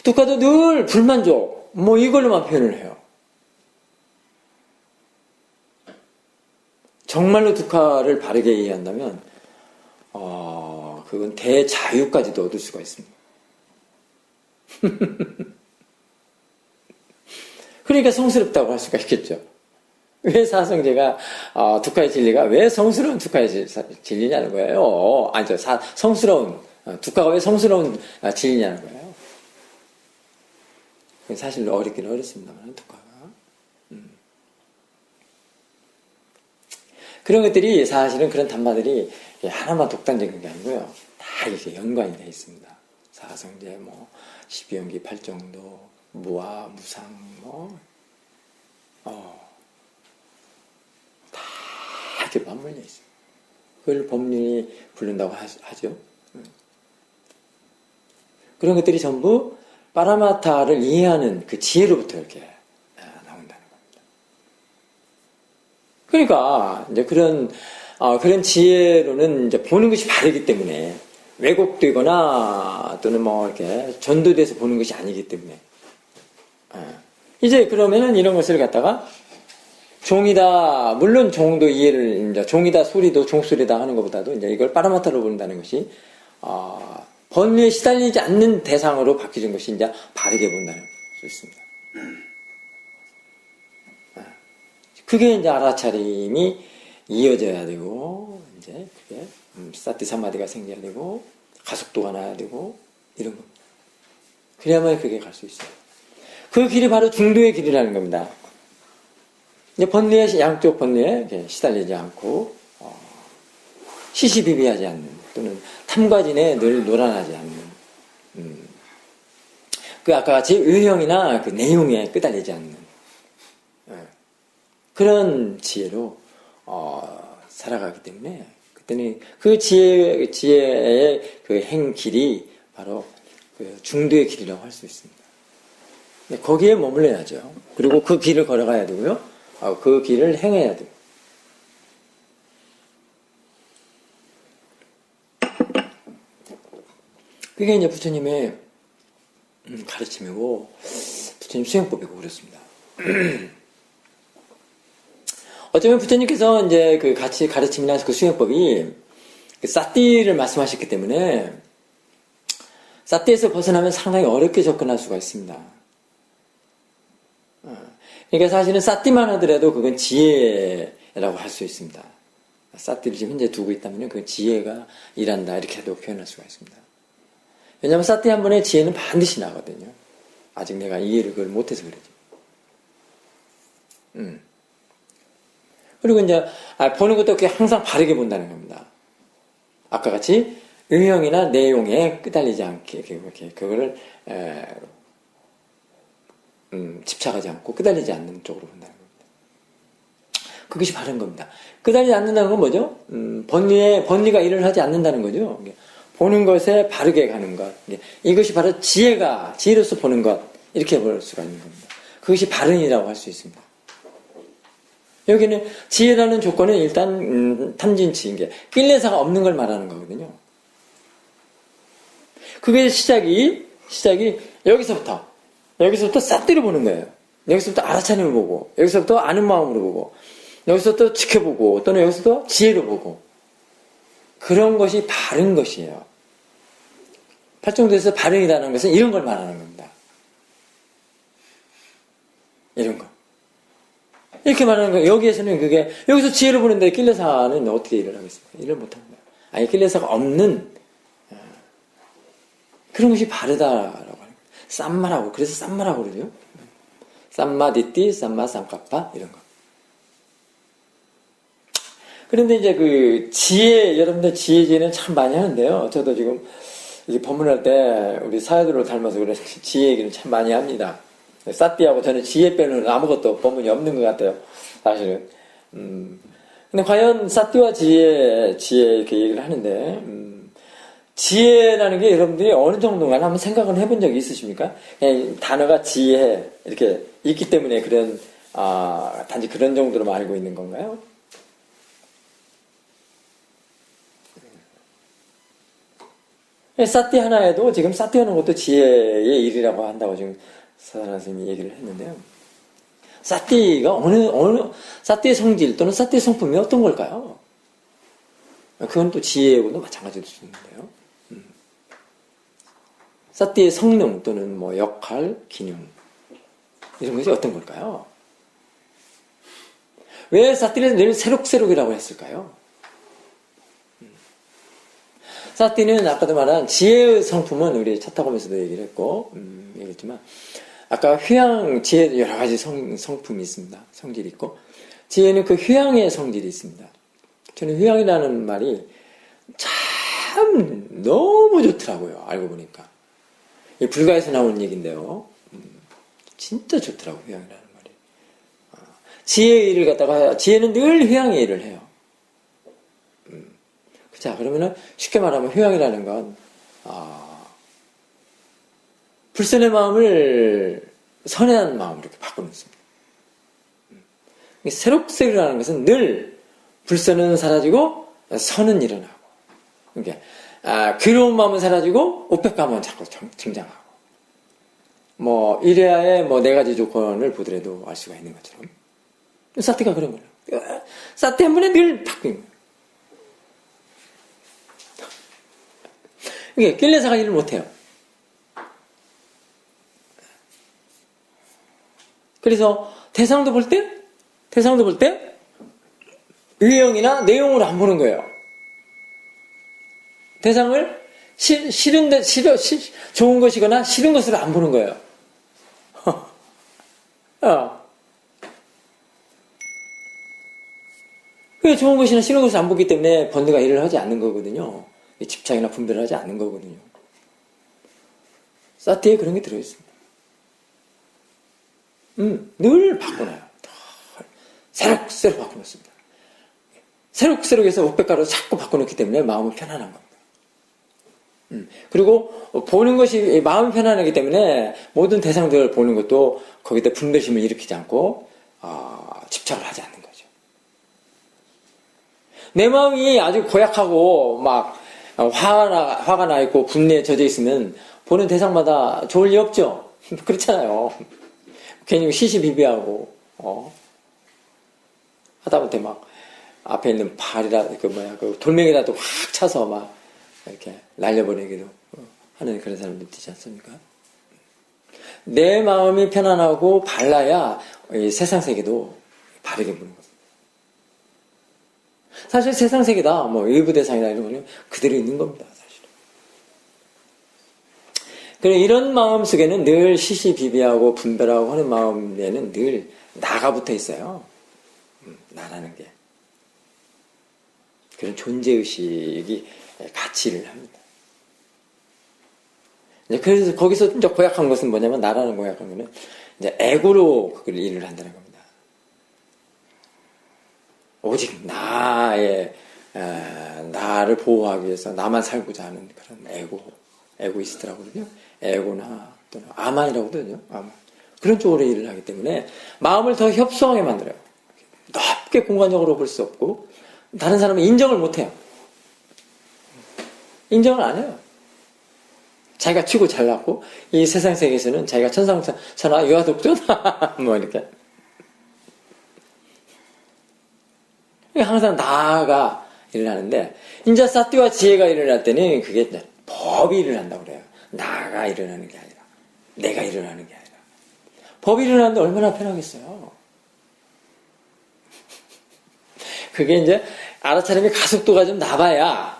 두카도 늘 불만족 뭐 이걸로만 표현을 해요. 정말로 두카를 바르게 이해한다면 그건 대자유까지도 얻을 수가 있습니다. 그러니까 성스럽다고 할 수가 있겠죠. 왜 사성제가 두카의 진리가 왜 성스러운 두카의 진리냐는 거예요. 성스러운 두카가 왜 성스러운 진리냐는 거예요. 사실 어렵긴 어렵습니다만 두카가 그런 것들이 사실은 그런 담마들이 하나만 독단적인 게 아니고요. 다 이렇게 연관이 되어 있습니다. 사성제, 뭐 12연기, 8정도, 무아, 무상, 다 이렇게 맞물려 있어요. 그걸 법륜이 부른다고 하죠. 그런 것들이 전부 파라마타를 이해하는 그 지혜로부터 이렇게 나온다는 겁니다. 그러니까 이제 그런 지혜로는 이제 보는 것이 바르기 때문에 왜곡되거나 또는 뭐 이렇게 전도돼서 보는 것이 아니기 때문에 이제 그러면은 이런 것을 갖다가 종이다 물론 종도 이해를 이제 종이다 소리도 종소리다 하는 것보다도 이제 이걸 파라마타로 본다는 것이 번뇌에 시달리지 않는 대상으로 바뀌는 것이 이제 바르게 본다는 수 있습니다. 그게 이제 알아차림이 이어져야 되고 이제 그게 사티 사마디가 생겨야 되고 가속도가 나야 되고 이런 겁니다. 그래야만 그게 갈 수 있어요. 그 길이 바로 중도의 길이라는 겁니다. 이제 번뇌에 양쪽 번뇌에 시달리지 않고 시시비비하지 않는 또는 탐과진에 늘 노란하지 않는 그 아까 같이 의형이나 그 내용에 끄달리지 않는 그런 지혜로 살아가기 때문에 그때는 그 지혜의 그 행길이 바로 그 중도의 길이라고 할 수 있습니다. 거기에 머물러야죠. 그리고 그 길을 걸어가야 되고요. 그 길을 행해야 돼요. 그게 이제 부처님의 가르침이고, 부처님 수행법이고 그렇습니다. 어쩌면 부처님께서 이제 그 같이 가르침이나 그 수행법이 그 사띠를 말씀하셨기 때문에 사띠에서 벗어나면 상당히 어렵게 접근할 수가 있습니다. 그러니까 사실은 사띠만 하더라도 그건 지혜라고 할 수 있습니다. 사띠를 지금 현재 두고 있다면 그건 지혜가 일한다 이렇게도 표현할 수가 있습니다. 왜냐하면 사띠 한 번에 지혜는 반드시 나거든요. 아직 내가 이해를 그걸 못해서 그러지. 그리고 이제 보는 것도 항상 바르게 본다는 겁니다. 아까 같이 의형이나 내용에 끄달리지 않게 이렇게 그거를 집착하지 않고 끄달리지 않는 쪽으로 본다는 겁니다. 그것이 바른 겁니다. 끄달리지 않는다는 건 뭐죠? 번뇌가 일을 하지 않는다는 거죠. 보는 것에 바르게 가는 것. 이것이 바로 지혜로서 보는 것. 이렇게 볼 수가 있는 겁니다. 그것이 바른이라고 할 수 있습니다. 여기는 지혜라는 조건은 일단 탐진치인 게 낄레사가 없는 걸 말하는 거거든요. 그게 시작이 여기서부터 싹들이 보는 거예요. 여기서부터 알아차림을 보고, 여기서부터 아는 마음으로 보고, 여기서부터 지켜보고, 또는 여기서부터 지혜로 보고, 그런 것이 바른 것이에요. 팔정도에서 바른이라는 것은 이런 걸 말하는 겁니다. 이런 거. 이렇게 말하는 거예요. 여기에서는 여기서 지혜로 보는데 낄레사는 어떻게 일을 하겠습니까? 일을 못합니다. 아예 낄레사가 없는, 그런 것이 바르다라고 하는 거예요. 쌈마라고, 그래서 쌈마라고 그러죠. 쌈마디띠, 쌈마, 쌈까파, 이런 거. 그런데 이제 여러분들 지혜는 참 많이 하는데요. 저도 지금 이렇게 법문할 때 우리 사회들을 닮아서 그런지 지혜 얘기는 참 많이 합니다. 사띠하고 저는 지혜 빼는 아무것도 법문이 없는 것 같아요. 사실은. 근데 과연 사띠와 지혜 이렇게 얘기를 하는데, 지혜라는 게 여러분들이 어느 정도가 한번 생각을 해본 적이 있으십니까? 단어가 지혜, 이렇게 있기 때문에 단지 그런 정도로만 알고 있는 건가요? 사띠 하나에도 지금 사띠 하는 것도 지혜의 일이라고 한다고 지금 사사라 선생님이 얘기를 했는데요. 사띠가 사띠의 성질 또는 사띠의 성품이 어떤 걸까요? 그건 또 지혜하고도 마찬가지일 수 있는데요. 사띠의 성능 또는 역할, 기능 이런 것이 어떤 걸까요? 왜 사띠를 늘 새록새록이라고 했을까요? 사띠는 아까도 말한 지혜의 성품은 우리 차타곰에서도 얘기를 했고 얘기했지만 아까 지혜 여러 가지 성품이 있습니다. 성질이 있고 지혜는 그 휴양의 성질이 있습니다. 저는 휴양이라는 말이 참 너무 좋더라고요. 알고 보니까 불가에서 나오는 얘기인데요. 진짜 좋더라고요. 휴양이라는 말이. 지혜의 일을 갖다가 지혜는 늘 휴양의 일을 해요. 자, 그러면은 쉽게 말하면 휴양이라는 건 불선의 마음을 선한 마음으로 이렇게 바꿔놓습니다. 새록새록이라는 것은 늘 불선은 사라지고 선은 일어나고, 그러니까 괴로운 마음은 사라지고 우백감은 자꾸 등장하고, 이래야의 네 가지 조건을 보더라도 알 수가 있는 것처럼 사띠가 그런 거예요. 사띠 한 번에 늘 바뀌는 거예요. 이게 낄레사가 일을 못해요. 그래서 대상도 볼 때 의형이나 내용으로 안 보는 거예요. 대상을 좋은 것이거나 싫은 것으로 안 보는 거예요. 그게 좋은 것이나 싫은 것을 안 보기 때문에 번뇌가 일을 하지 않는 거거든요. 집착이나 분별을 하지 않는 거거든요. 사띠에 그런 게 들어있습니다. 늘 바꿔놔요. 새록새록 바꿔놓습니다. 새록새록해서 우백가로 자꾸 바꿔놓기 때문에 마음은 편안한 겁니다. 그리고 보는 것이 마음이 편안하기 때문에 모든 대상들을 보는 것도 거기다 분별심을 일으키지 않고 집착을 하지 않는 거죠. 내 마음이 아주 고약하고 화가 나 있고 분내에 젖어 있으면 보는 대상마다 좋을 리 없죠. 그렇잖아요. 괜히 시시비비하고 하다못해 막 앞에 있는 그 돌멩이라도 확 차서 막 이렇게 날려버리기도 하는 그런 사람들 있지 않습니까? 내 마음이 편안하고 발라야 이 세상 세계도 바르게 보는 겁니다. 사실 세상 세계다 뭐 일부 대상이나 이런 거는 그대로 있는 겁니다. 사실은. 그래 이런 마음 속에는 늘 시시비비하고 분별하고 하는 마음에는 늘 나가 붙어 있어요. 나라는 게 그런 존재의식이 가치를 합니다. 이제 그래서 거기서 이제 고약한 것은 뭐냐면 나라는 고약한 거는 이제 에고로 그걸 일을 한다는 겁니다. 오직 나를 보호하기 위해서 나만 살고자 하는 그런 에고이스트라고 그러죠. 에고나 또는 아만이라고 그러죠. 아만. 그런 쪽으로 일을 하기 때문에 마음을 더 협소하게 만들어요. 넓게 공간적으로 볼 수 없고 다른 사람은 인정을 못해요. 인정을 안 해요. 자기가 치고 잘났고 이 세상 세계에서는 자기가 천상천하 유아독존 뭐 이렇게 항상 나가 일을 하는데 이제 사띠와 지혜가 일어날 때는 그게 이제 법이 일을 한다고 그래요. 나가 일어나는 게 아니라 내가 일어나는 게 아니라 법이 일어나는데 얼마나 편하겠어요. 그게 이제 알아차림이 가속도가 좀 나봐야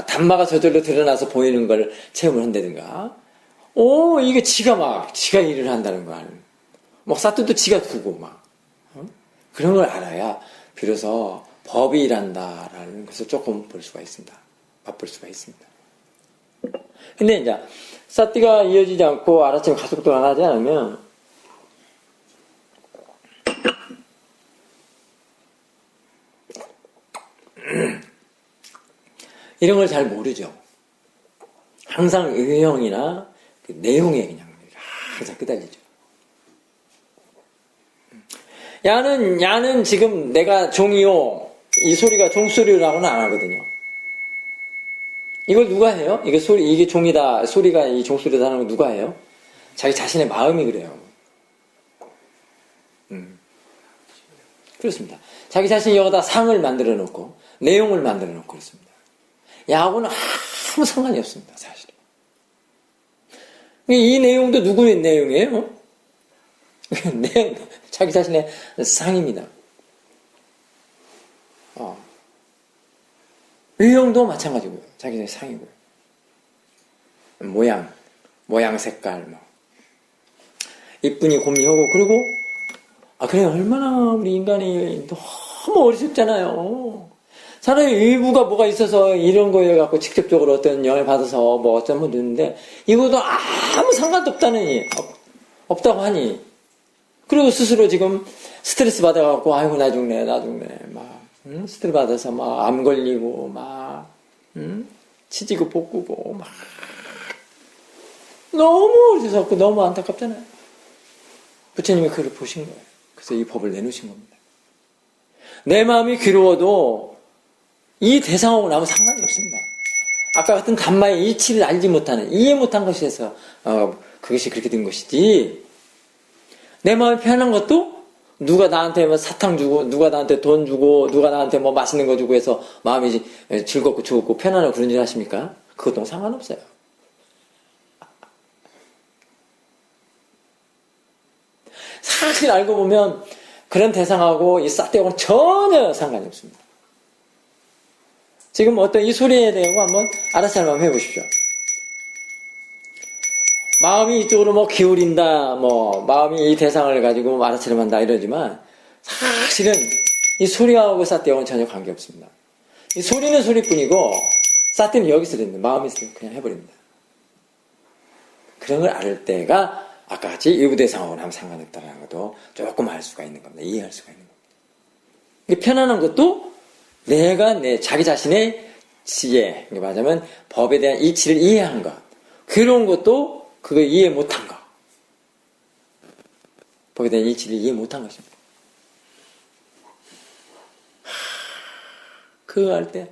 단마가 저절로 드러나서 보이는 걸 체험을 한다든가 이게 지가 일을 한다는 거 아니에요. 뭐 사또도 지가 두고 막 그런 걸 알아야 비로소 법이 일한다라는 것을 조금 볼 수가 있습니다. 맛볼 수가 있습니다. 근데 이제 사띠가 이어지지 않고 알아차림 가속도가 나지 않으면 이런 걸 잘 모르죠. 항상 의형이나 그 내용에 그냥 항상 끄달리죠. 야는 지금 내가 종이요. 이 소리가 종소리라고는 안 하거든요. 이걸 누가 해요? 이게 종이다. 소리가 이 종소리다 하는 거 누가 해요? 자기 자신의 마음이 그래요. 그렇습니다. 자기 자신이 여기다 상을 만들어 놓고 내용을 만들어 놓고 그렇습니다. 야하고는 아무 상관이 없습니다. 사실. 이 내용도 누구의 내용이에요? 자기 자신의 상입니다. 의형도 마찬가지고요. 자기 자신의 상이고요. 모양 색깔, 뭐. 이쁘니 곰니하고, 그리고, 그래, 얼마나 우리 인간이 너무 어리석잖아요. 차라리 일부가 뭐가 있어서 이런 거에 갖고 직접적으로 어떤 영향을 받아서 뭐 어쩌면 되는데, 이것도 아무 상관도 없다고 하니, 그리고 스스로 지금 스트레스 받아갖고, 아이고, 나 죽네, 막, 스트레스 받아서 막, 암 걸리고, 막, 치지고 볶고, 막. 너무 어리석고 너무 안타깝잖아요. 부처님이 그걸 보신 거예요. 그래서 이 법을 내놓으신 겁니다. 내 마음이 괴로워도 이 대상하고 나면 상관이 없습니다. 아까 같은 단마의 이치를 알지 못하는, 이해 못한 것에서, 그것이 그렇게 된 것이지, 내 마음이 편한 것도 누가 나한테 뭐 사탕 주고, 누가 나한테 돈 주고, 누가 나한테 뭐 맛있는 거 주고 해서 마음이 즐겁고 좋고 편안하고 그런 일 하십니까? 그것도 상관없어요. 사실 알고 보면 그런 대상하고 이 사태하고는 전혀 상관이 없습니다. 지금 어떤 이 소리에 대하고 한번 알아차림 한번 해보십시오. 마음이 이쪽으로 뭐 기울인다, 마음이 이 대상을 가지고 알아차림한다 이러지만 사실은 이 소리하고 사태하고는 전혀 관계없습니다. 이 소리는 소리뿐이고 사태는 여기서 듣는 마음에서 그냥 해버립니다. 그런 걸 알 때가 아까 같이 일부 대상하고는 아무 상관없다는 것도 조금 알 수가 있는 겁니다. 이해할 수가 있는 겁니다. 편안한 것도 내가 자기 자신의 지혜, 말하자면 법에 대한 이치를 이해한 것. 괴로운 것도 그거 이해 못한 것. 법에 대한 이치를 이해 못한 것입니다. 그거 할 때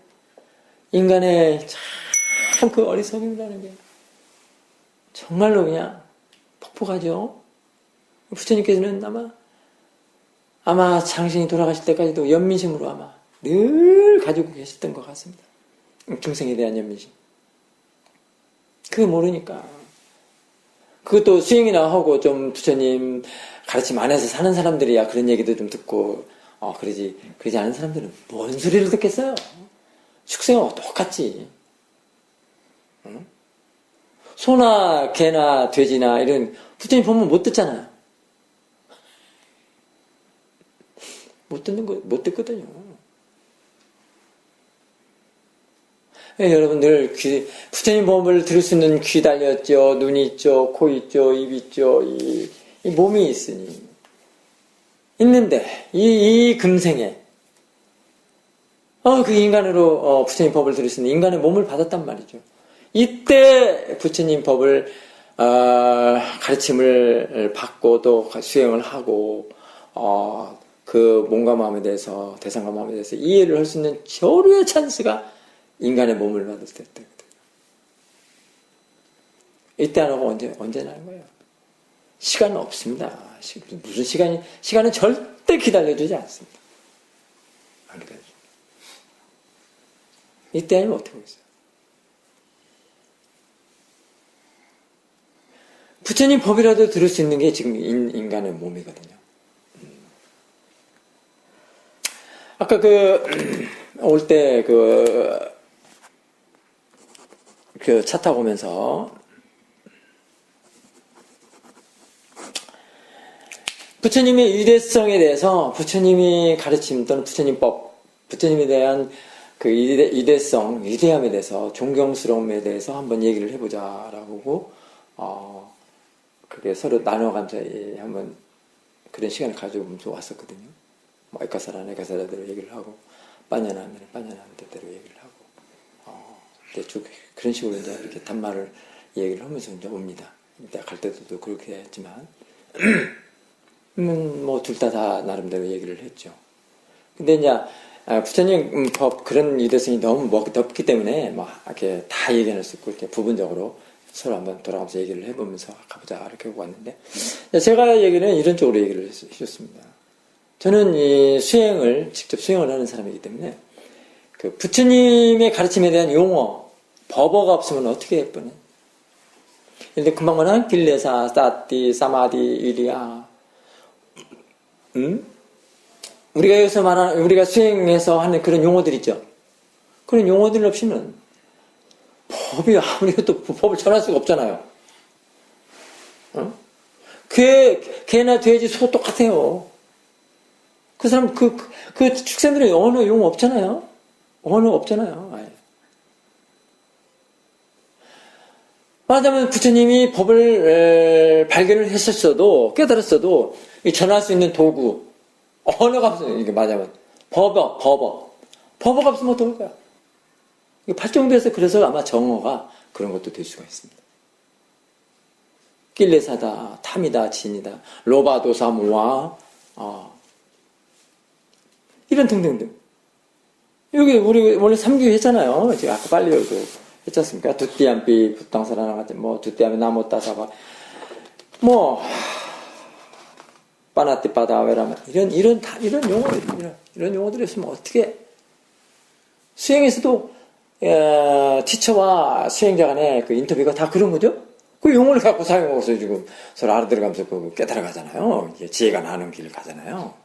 인간의 참 참 그 어리석음이라는 게 정말로 그냥 폭폭하죠. 부처님께서는 아마 장신이 돌아가실 때까지도 연민심으로 아마 늘 가지고 계셨던 것 같습니다. 중생에 대한 연민심. 그거 모르니까. 그것도 수행이나 하고 좀 부처님 가르침 안에서 사는 사람들이야 그런 얘기도 좀 듣고 그러지 않은 사람들은 뭔 소리를 듣겠어요. 축생하고 똑같지. 응? 소나 개나 돼지나 이런 부처님 보면 못 듣잖아요. 못 듣거든요. 여러분들 부처님 법을 들을 수 있는 귀 달렸죠. 눈이 있죠. 코 있죠. 입 있죠. 이 몸이 있는데 이 금생에 그 인간으로 부처님 법을 들을 수 있는 인간의 몸을 받았단 말이죠. 이때 부처님 법을 가르침을 받고 또 수행을 하고 그 몸과 마음에 대해서 대상과 마음에 대해서 이해를 할 수 있는 절호의 찬스가 인간의 몸을 받을 때거든요. 이때 안 하고 언제 나는 거예요? 시간은 없습니다. 무슨 시간은 절대 기다려주지 않습니다. 안 기다려줍니다. 이때는 어떻게 하겠어요? 부처님 법이라도 들을 수 있는 게 지금 인간의 몸이거든요. 아까 올 때 차 타고 오면서 부처님의 위대성에 대해서 부처님이 가르침 또는 부처님 법, 부처님에 대한 그 위대성, 위대함에 대해서 존경스러움에 대해서 한번 얘기를 해보자라고 그게 서로 나눠가면서 한번 그런 시간을 가지고면서 왔었거든요. 에카사라대로 얘기를 하고 빠냐나면 빠냐나대로 얘기를 하고 쭉 그런 식으로 이제 이렇게 단말을 얘기를 하면서 이제 옵니다. 이때 갈 때도 그렇게 했지만 뭐 둘 다 나름대로 얘기를 했죠. 근데 이제 부처님 법 그런 위대성이 너무 넓기 때문에 막 이렇게 다 얘기할 수 있고 이렇게 부분적으로 서로 한번 돌아가면서 얘기를 해보면서 가보자 이렇게 하고 왔는데 제가 얘기는 이런 쪽으로 얘기를 해줬습니다. 저는 이 직접 수행을 하는 사람이기 때문에 그 부처님의 가르침에 대한 용어, 법어가 없으면 어떻게 예쁘네. 근데 금방 말한 길레사, 사티, 사마디, 위리아. 우리가 여기서 우리가 수행해서 하는 그런 용어들 있죠. 그런 용어들 없이는 법이 아무리 해도 법을 전할 수가 없잖아요. 개나 돼지, 소 똑같아요. 그 사람, 그 축생들은 언어 용어 없잖아요. 언어 없잖아요. 아예. 말하자면 부처님이 법을 발견을 했었어도, 깨달았어도, 전할 수 있는 도구, 언어가 없어요. 이게 말하자면. 법어가 없으면 어떡할 거야? 발전돼서 그래서 아마 정어가 그런 것도 될 수가 있습니다. 길레사다, 탐이다, 진이다, 로바도사, 모아, 이런 등등등. 여기 우리 원래 3교 했잖아요. 제가 아까 빨리 했지 않습니까? 두띠암비, 부땅사라나가지, 두띠암이 나못다사바, 빠나띠 빠다웨라면, 이런 용어들이 있으면 어떻게, 수행에서도, 티처와 수행자 간의 그 인터뷰가 다 그런 거죠? 그 용어를 갖고 사용하고서 지금 서로 알아들어가면서 깨달아가잖아요. 지혜가 나는 길을 가잖아요.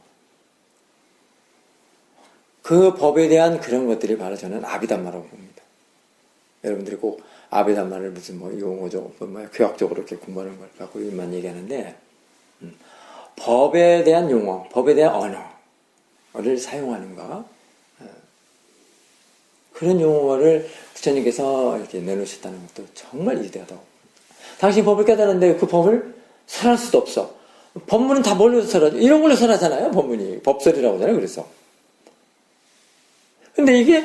그 법에 대한 그런 것들이 바로 저는 아비담마라고 봅니다. 여러분들이 꼭 아비담마를 무슨 용어적, 교학적으로 이렇게 공부하는 걸 갖고 일만 얘기하는데, 법에 대한 용어, 법에 대한 언어를 사용하는가, 그런 용어를 부처님께서 이렇게 내놓으셨다는 것도 정말 위대하다고. 당신 법을 깨달았는데 그 법을 설할 수도 없어. 법문은 다 뭘로 설하죠? 이런 걸로 설하잖아요, 법문이. 법설이라고 하잖아요, 그래서. 근데 이게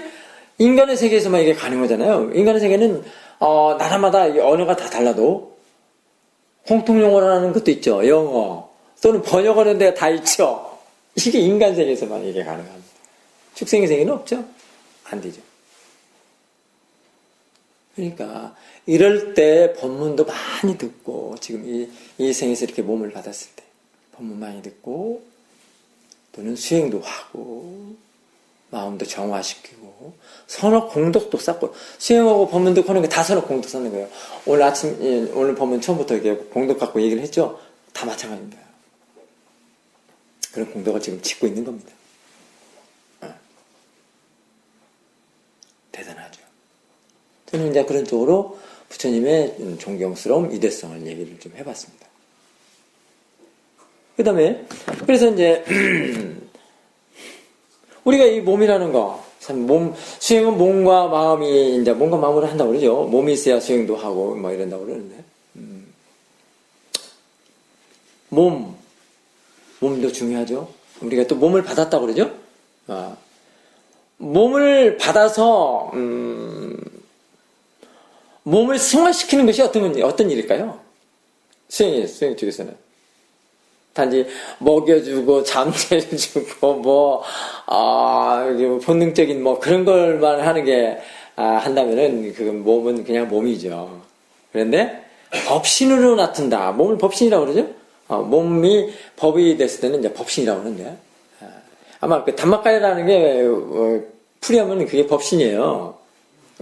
인간의 세계에서만 이게 가능하잖아요. 인간의 세계는, 나라마다 언어가 다 달라도 공통용어라는 것도 있죠. 영어. 또는 번역하는 데가 다 있죠. 이게 인간 세계에서만 이게 가능합니다. 축생의 세계는 없죠? 안 되죠. 그러니까 이럴 때 법문도 많이 듣고 지금 이 생에서 이렇게 몸을 받았을 때 법문 많이 듣고 또는 수행도 하고 마음도 정화시키고 선억 공덕도 쌓고 수행하고 법문 듣고 하는 게 다 선억 공덕 쌓는 거예요. 오늘 아침 오늘 법문 처음부터 이렇게 공덕 갖고 얘기를 했죠. 다 마찬가지입니다. 그런 공덕을 지금 짓고 있는 겁니다. 대단하죠. 저는 이제 그런 쪽으로 부처님의 존경스러운 이대성을 얘기를 좀 해봤습니다. 그 다음에, 그래서 이제, 우리가 이 몸이라는 거, 참, 수행은 몸과 마음이, 이제 몸과 마음으로 한다고 그러죠. 몸이 있어야 수행도 하고, 막 이런다고 그러는데. 몸도 중요하죠. 우리가 또 몸을 받았다고 그러죠. 몸을 받아서, 몸을 승화시키는 것이 어떤 일일까요? 수행 쪽에서는. 단지 먹여주고, 잠재주고, 본능적인 그런 걸만 하는 게, 한다면은, 몸은 그냥 몸이죠. 그런데, 법신으로 나타난다. 몸을 법신이라고 그러죠? 몸이 법이 됐을 때는 이제 법신이라고 그러는데, 아마 그 담마가야라는 게, 풀이하면 그게 법신이에요.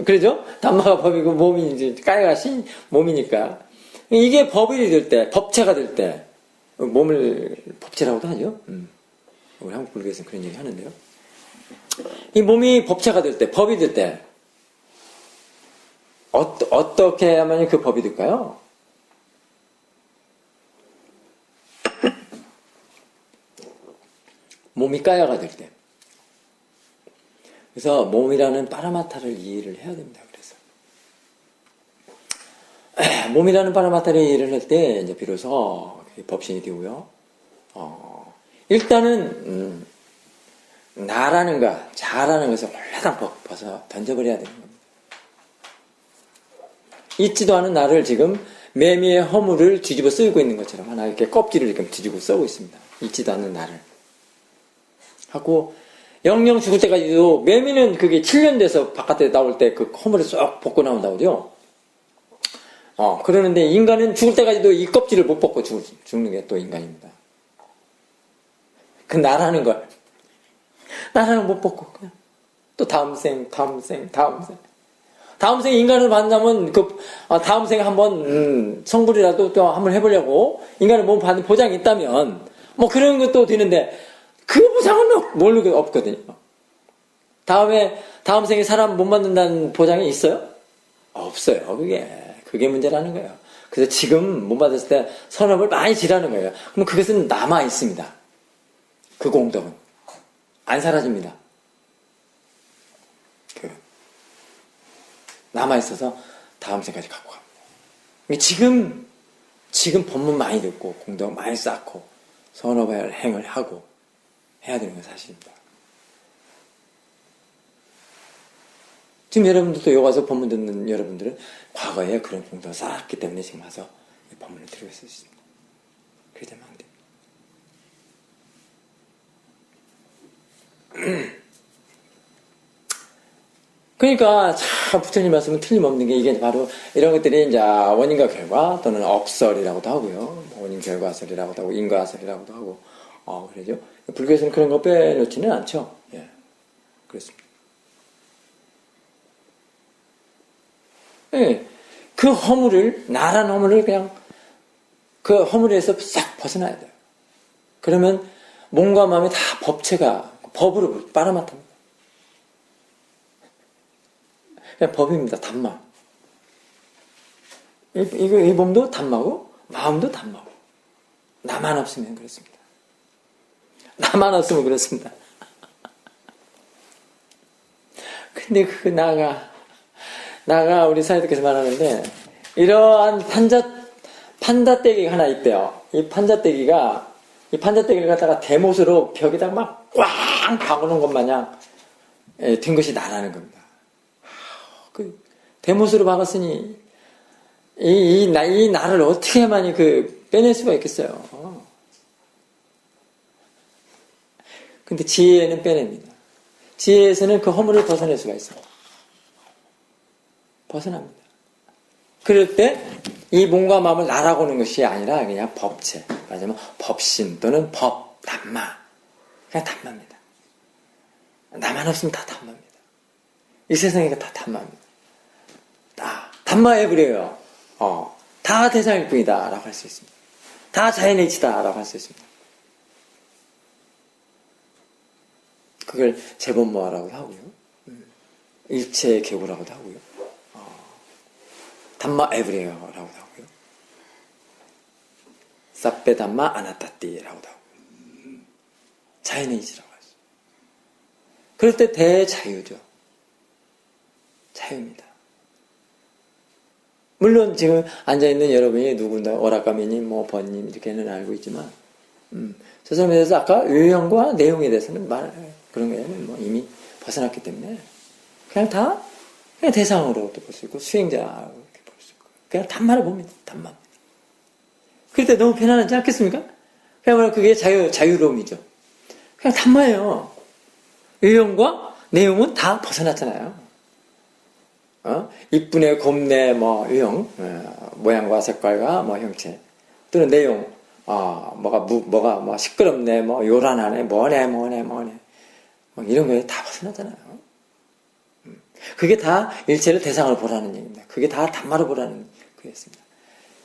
그러죠? 담마가 법이고 몸이 이제 까야가 몸이니까. 이게 법이 될 때, 법체가 될 때, 몸을 법체라고도 하죠. 우리 한국 불교에서는 그런 얘기 하는데요. 이 몸이 법체가 될 때, 법이 될 때, 어떻게 하면 그 법이 될까요? 몸이 까야가 될 때. 그래서 몸이라는 파라마타를 이해를 해야 됩니다. 그래서 몸이라는 파라마타를 이해를 할 때 이제 비로소 법신이 되고요. 일단은 나라는 것, 자라는 것을 홀라당 벗어 던져버려야 되는 겁니다. 있지도 않은 나를 지금 매미의 허물을 뒤집어 쓰고 있는 것처럼 하나 이렇게 껍질을 이렇게 뒤집어 쓰고 있습니다. 있지도 않는 나를 하고. 영영 죽을 때까지도 매미는 그게 7년 돼서 바깥에 나올 때 그 허물을 쏙 벗고 나온다고 그러죠. 그러는데 인간은 죽을 때까지도 이 껍질을 못 벗고 죽는 게 또 인간입니다. 그 나라는 걸. 나라는 못 벗고 그냥 또 다음 생 인간을 만나면 다음 생에 한번 성불이라도 또 한번 해보려고 인간을 몸 받는 보장이 있다면 그런 것도 되는데 그 보장은 모르게 없거든요. 다음 생에 사람 못 만든다는 보장이 있어요? 없어요. 그게 문제라는 거예요. 그래서 지금 못 받았을 때 선업을 많이 지라는 거예요. 그럼 그것은 남아 있습니다. 그 공덕은 안 사라집니다. 남아 있어서 다음 생까지 갖고 갑니다. 지금 법문 많이 듣고 공덕 많이 쌓고 선업의 행을 하고 해야 되는 건 사실입니다. 지금 여러분들도 여기 와서 법문 듣는 여러분들은 과거에 그런 공덕을 쌓았기 때문에 지금 와서 법문을 들고 있을 수 있습니다. 그렇게 되면 안 됩니다. 그러니까 참 부처님 말씀은 틀림없는 게 이게 바로 이런 것들이 이제 원인과 결과 또는 업설이라고도 하고요. 원인 결과설이라고도 하고 인과설이라고도 하고 그러죠. 불교에서는 그런 거 빼놓지는 않죠. 예, 그렇습니다. 예, 그 허물을, 나란 허물을 그냥 그 허물에서 싹 벗어나야 돼요. 그러면 몸과 마음이 다 법체가 법으로 빨아맡습니다. 그냥 법입니다. 담마. 이 몸도 담마고 마음도 담마고 나만 없으면 그렇습니다. 나만 없으면 그렇습니다. 근데 그 나가 우리 사회들께서 말하는데 이러한 판자떼기가 하나 있대요. 이 판자떼기를 갖다가 대못으로 벽에다가 막 꽝 박아놓은 것 마냥 된 것이 나라는 겁니다. 그 대못으로 박았으니 이 나를 어떻게만이 빼낼 수가 있겠어요. 근데 지혜는 빼냅니다. 지혜에서는 그 허물을 벗어낼 수가 있어요. 벗어납니다. 그럴 때 이 몸과 마음을 나라고 하는 것이 아니라 그냥 법체, 말하자면 법신 또는 법, 담마. 그냥 담마입니다. 나만 없으면 다 담마입니다. 이 세상이 다 담마입니다. 다 담마에 그래요. 다 대상일 뿐이다 라고 할 수 있습니다. 다 자연의 이치다 라고 할 수 있습니다. 그걸 재본모라고도 하고요. 일체의 계고라고도 하고요. 담마 에브리어라고도 하고요. 사페 담마 아나타띠라고도 하고요. 자연의 이치라고 하죠. 그럴 때 대자유죠. 자유입니다. 물론 지금 앉아있는 여러분이 누구나 오락가미님, 뭐 번님 이렇게는 알고 있지만 저 사람에 대해서 아까 유형과 내용에 대해서는 그런 거에는 뭐 이미 벗어났기 때문에 그냥 대상으로도 볼 수 있고 수행자 이렇게 볼 수 있고 그냥 단말을 봅니다. 단말. 그럴 때 너무 편안하지 않겠습니까? 그야말로 그게 자유로움이죠. 그냥 단말이에요. 유형과 내용은 다 벗어났잖아요. 이쁘네, 곱네, 뭐 유형, 모양과 색깔과 뭐 형체 또는 내용, 뭐가 뭐 시끄럽네, 뭐 요란하네, 뭐네, 뭐 이런 거에 다 벗어나잖아요. 그게 다 일체를 대상으로 보라는 얘기입니다. 그게 다 담마로 보라는 거였습니다.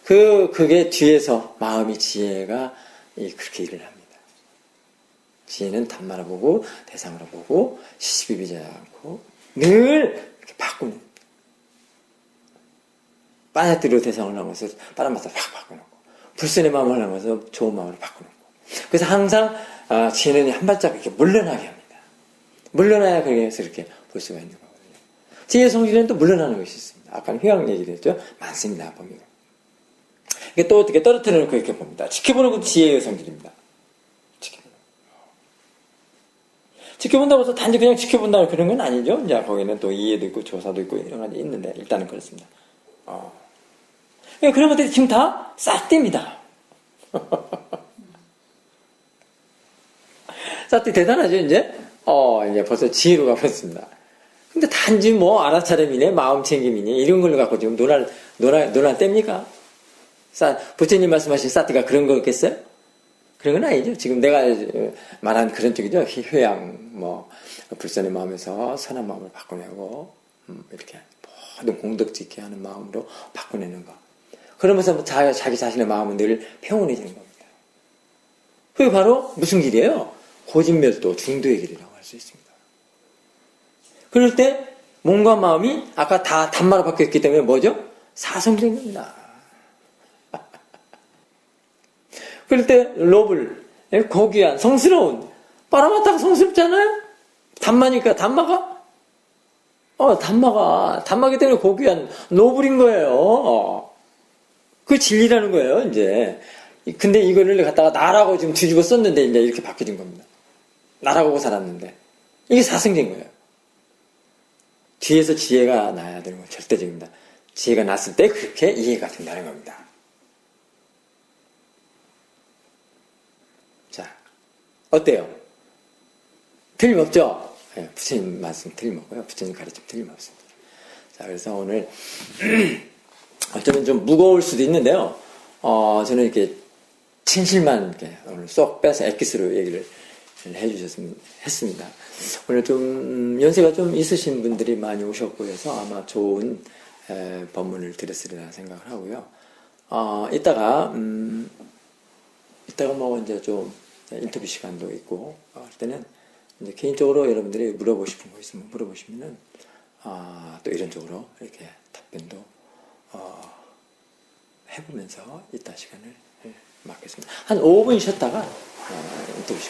그게 뒤에서 마음이 지혜가 그렇게 일을 합니다. 지혜는 담마로 보고 대상으로 보고 시시비비지 않고 늘 이렇게 바꾸는. 빠냐띠로 대상을 하면서 다른 맛을 확 바꿔놓고 불순의 마음을 하면서 좋은 마음으로 바꿔놓고 그래서 항상 지혜는 한 발짝 이렇게 물러나게 합니다. 물러나야 그래서 이렇게 볼 수가 있는 거거든요. 지혜의 성질은 또 물러나는 것이 있습니다. 아까 휴양 얘기를 했죠. 많습니다. 보면 이게 또 어떻게 떨어뜨려 놓고 이렇게 봅니다. 지켜보는 것도 지혜의 성질입니다. 지켜본다고 해서 단지 그냥 지켜본다 그런 건 아니죠. 이제 거기는 또 이해도 있고 조사도 있고 이런 가지 있는데 일단은 그렇습니다. 그런 것들이 지금 다 싹띠입니다. 싹띠 대단하죠, 이제? 이제 벌써 지혜로 가봤습니다. 근데 단지 뭐 알아차림이네, 마음 챙김이니, 이런 걸 갖고 지금 논할 때입니까? 부처님 말씀하신 싹띠가 그런 거겠어요? 그런 건 아니죠. 지금 내가 말한 그런 쪽이죠. 효양, 불선의 마음에서 선한 마음을 바꿔내고, 이렇게 모든 공덕짓게 하는 마음으로 바꿔내는 거. 그러면서 자기 자신의 마음은 늘 평온해지는 겁니다. 그게 바로 무슨 길이에요? 고진멸도, 중도의 길이라고 할 수 있습니다. 그럴 때 몸과 마음이 아까 다 단마로 바뀌었기 때문에 뭐죠? 사성된 겁니다. 그럴 때 노블, 고귀한, 성스러운, 빠라마타가 성스럽잖아요? 단마니까 단마가? 단마기 때문에 고귀한 노블인 거예요. 그 진리라는 거예요, 이제. 근데 이거를 갖다가 나라고 지금 뒤집어 썼는데 이제 이렇게 바뀌어진 겁니다. 나라고 하고 살았는데. 이게 사성된 거예요. 뒤에서 지혜가 나야 되는 건 절대적입니다. 지혜가 났을 때 그렇게 이해가 된다는 겁니다. 자, 어때요? 틀림없죠? 네, 부처님 말씀 틀림없고요. 부처님 가르침 틀림없습니다. 자, 그래서 오늘 어쩌면 좀 무거울 수도 있는데요. 저는 이렇게 진실만 이렇게 오늘 쏙 빼서 엑기스로 얘기를 했습니다. 오늘 좀 연세가 좀 있으신 분들이 많이 오셨고 해서 아마 좋은 법문을 드렸으리라 생각을 하고요. 이따가 뭐 이제 좀 인터뷰 시간도 있고 할 때는 이제 개인적으로 여러분들이 물어보고 싶은 거 있으면 물어보시면은 또 이런 쪽으로 이렇게 답변도 해보면서 이따 시간을 맞겠습니다. 한 5분 쉬었다가 인터뷰 시간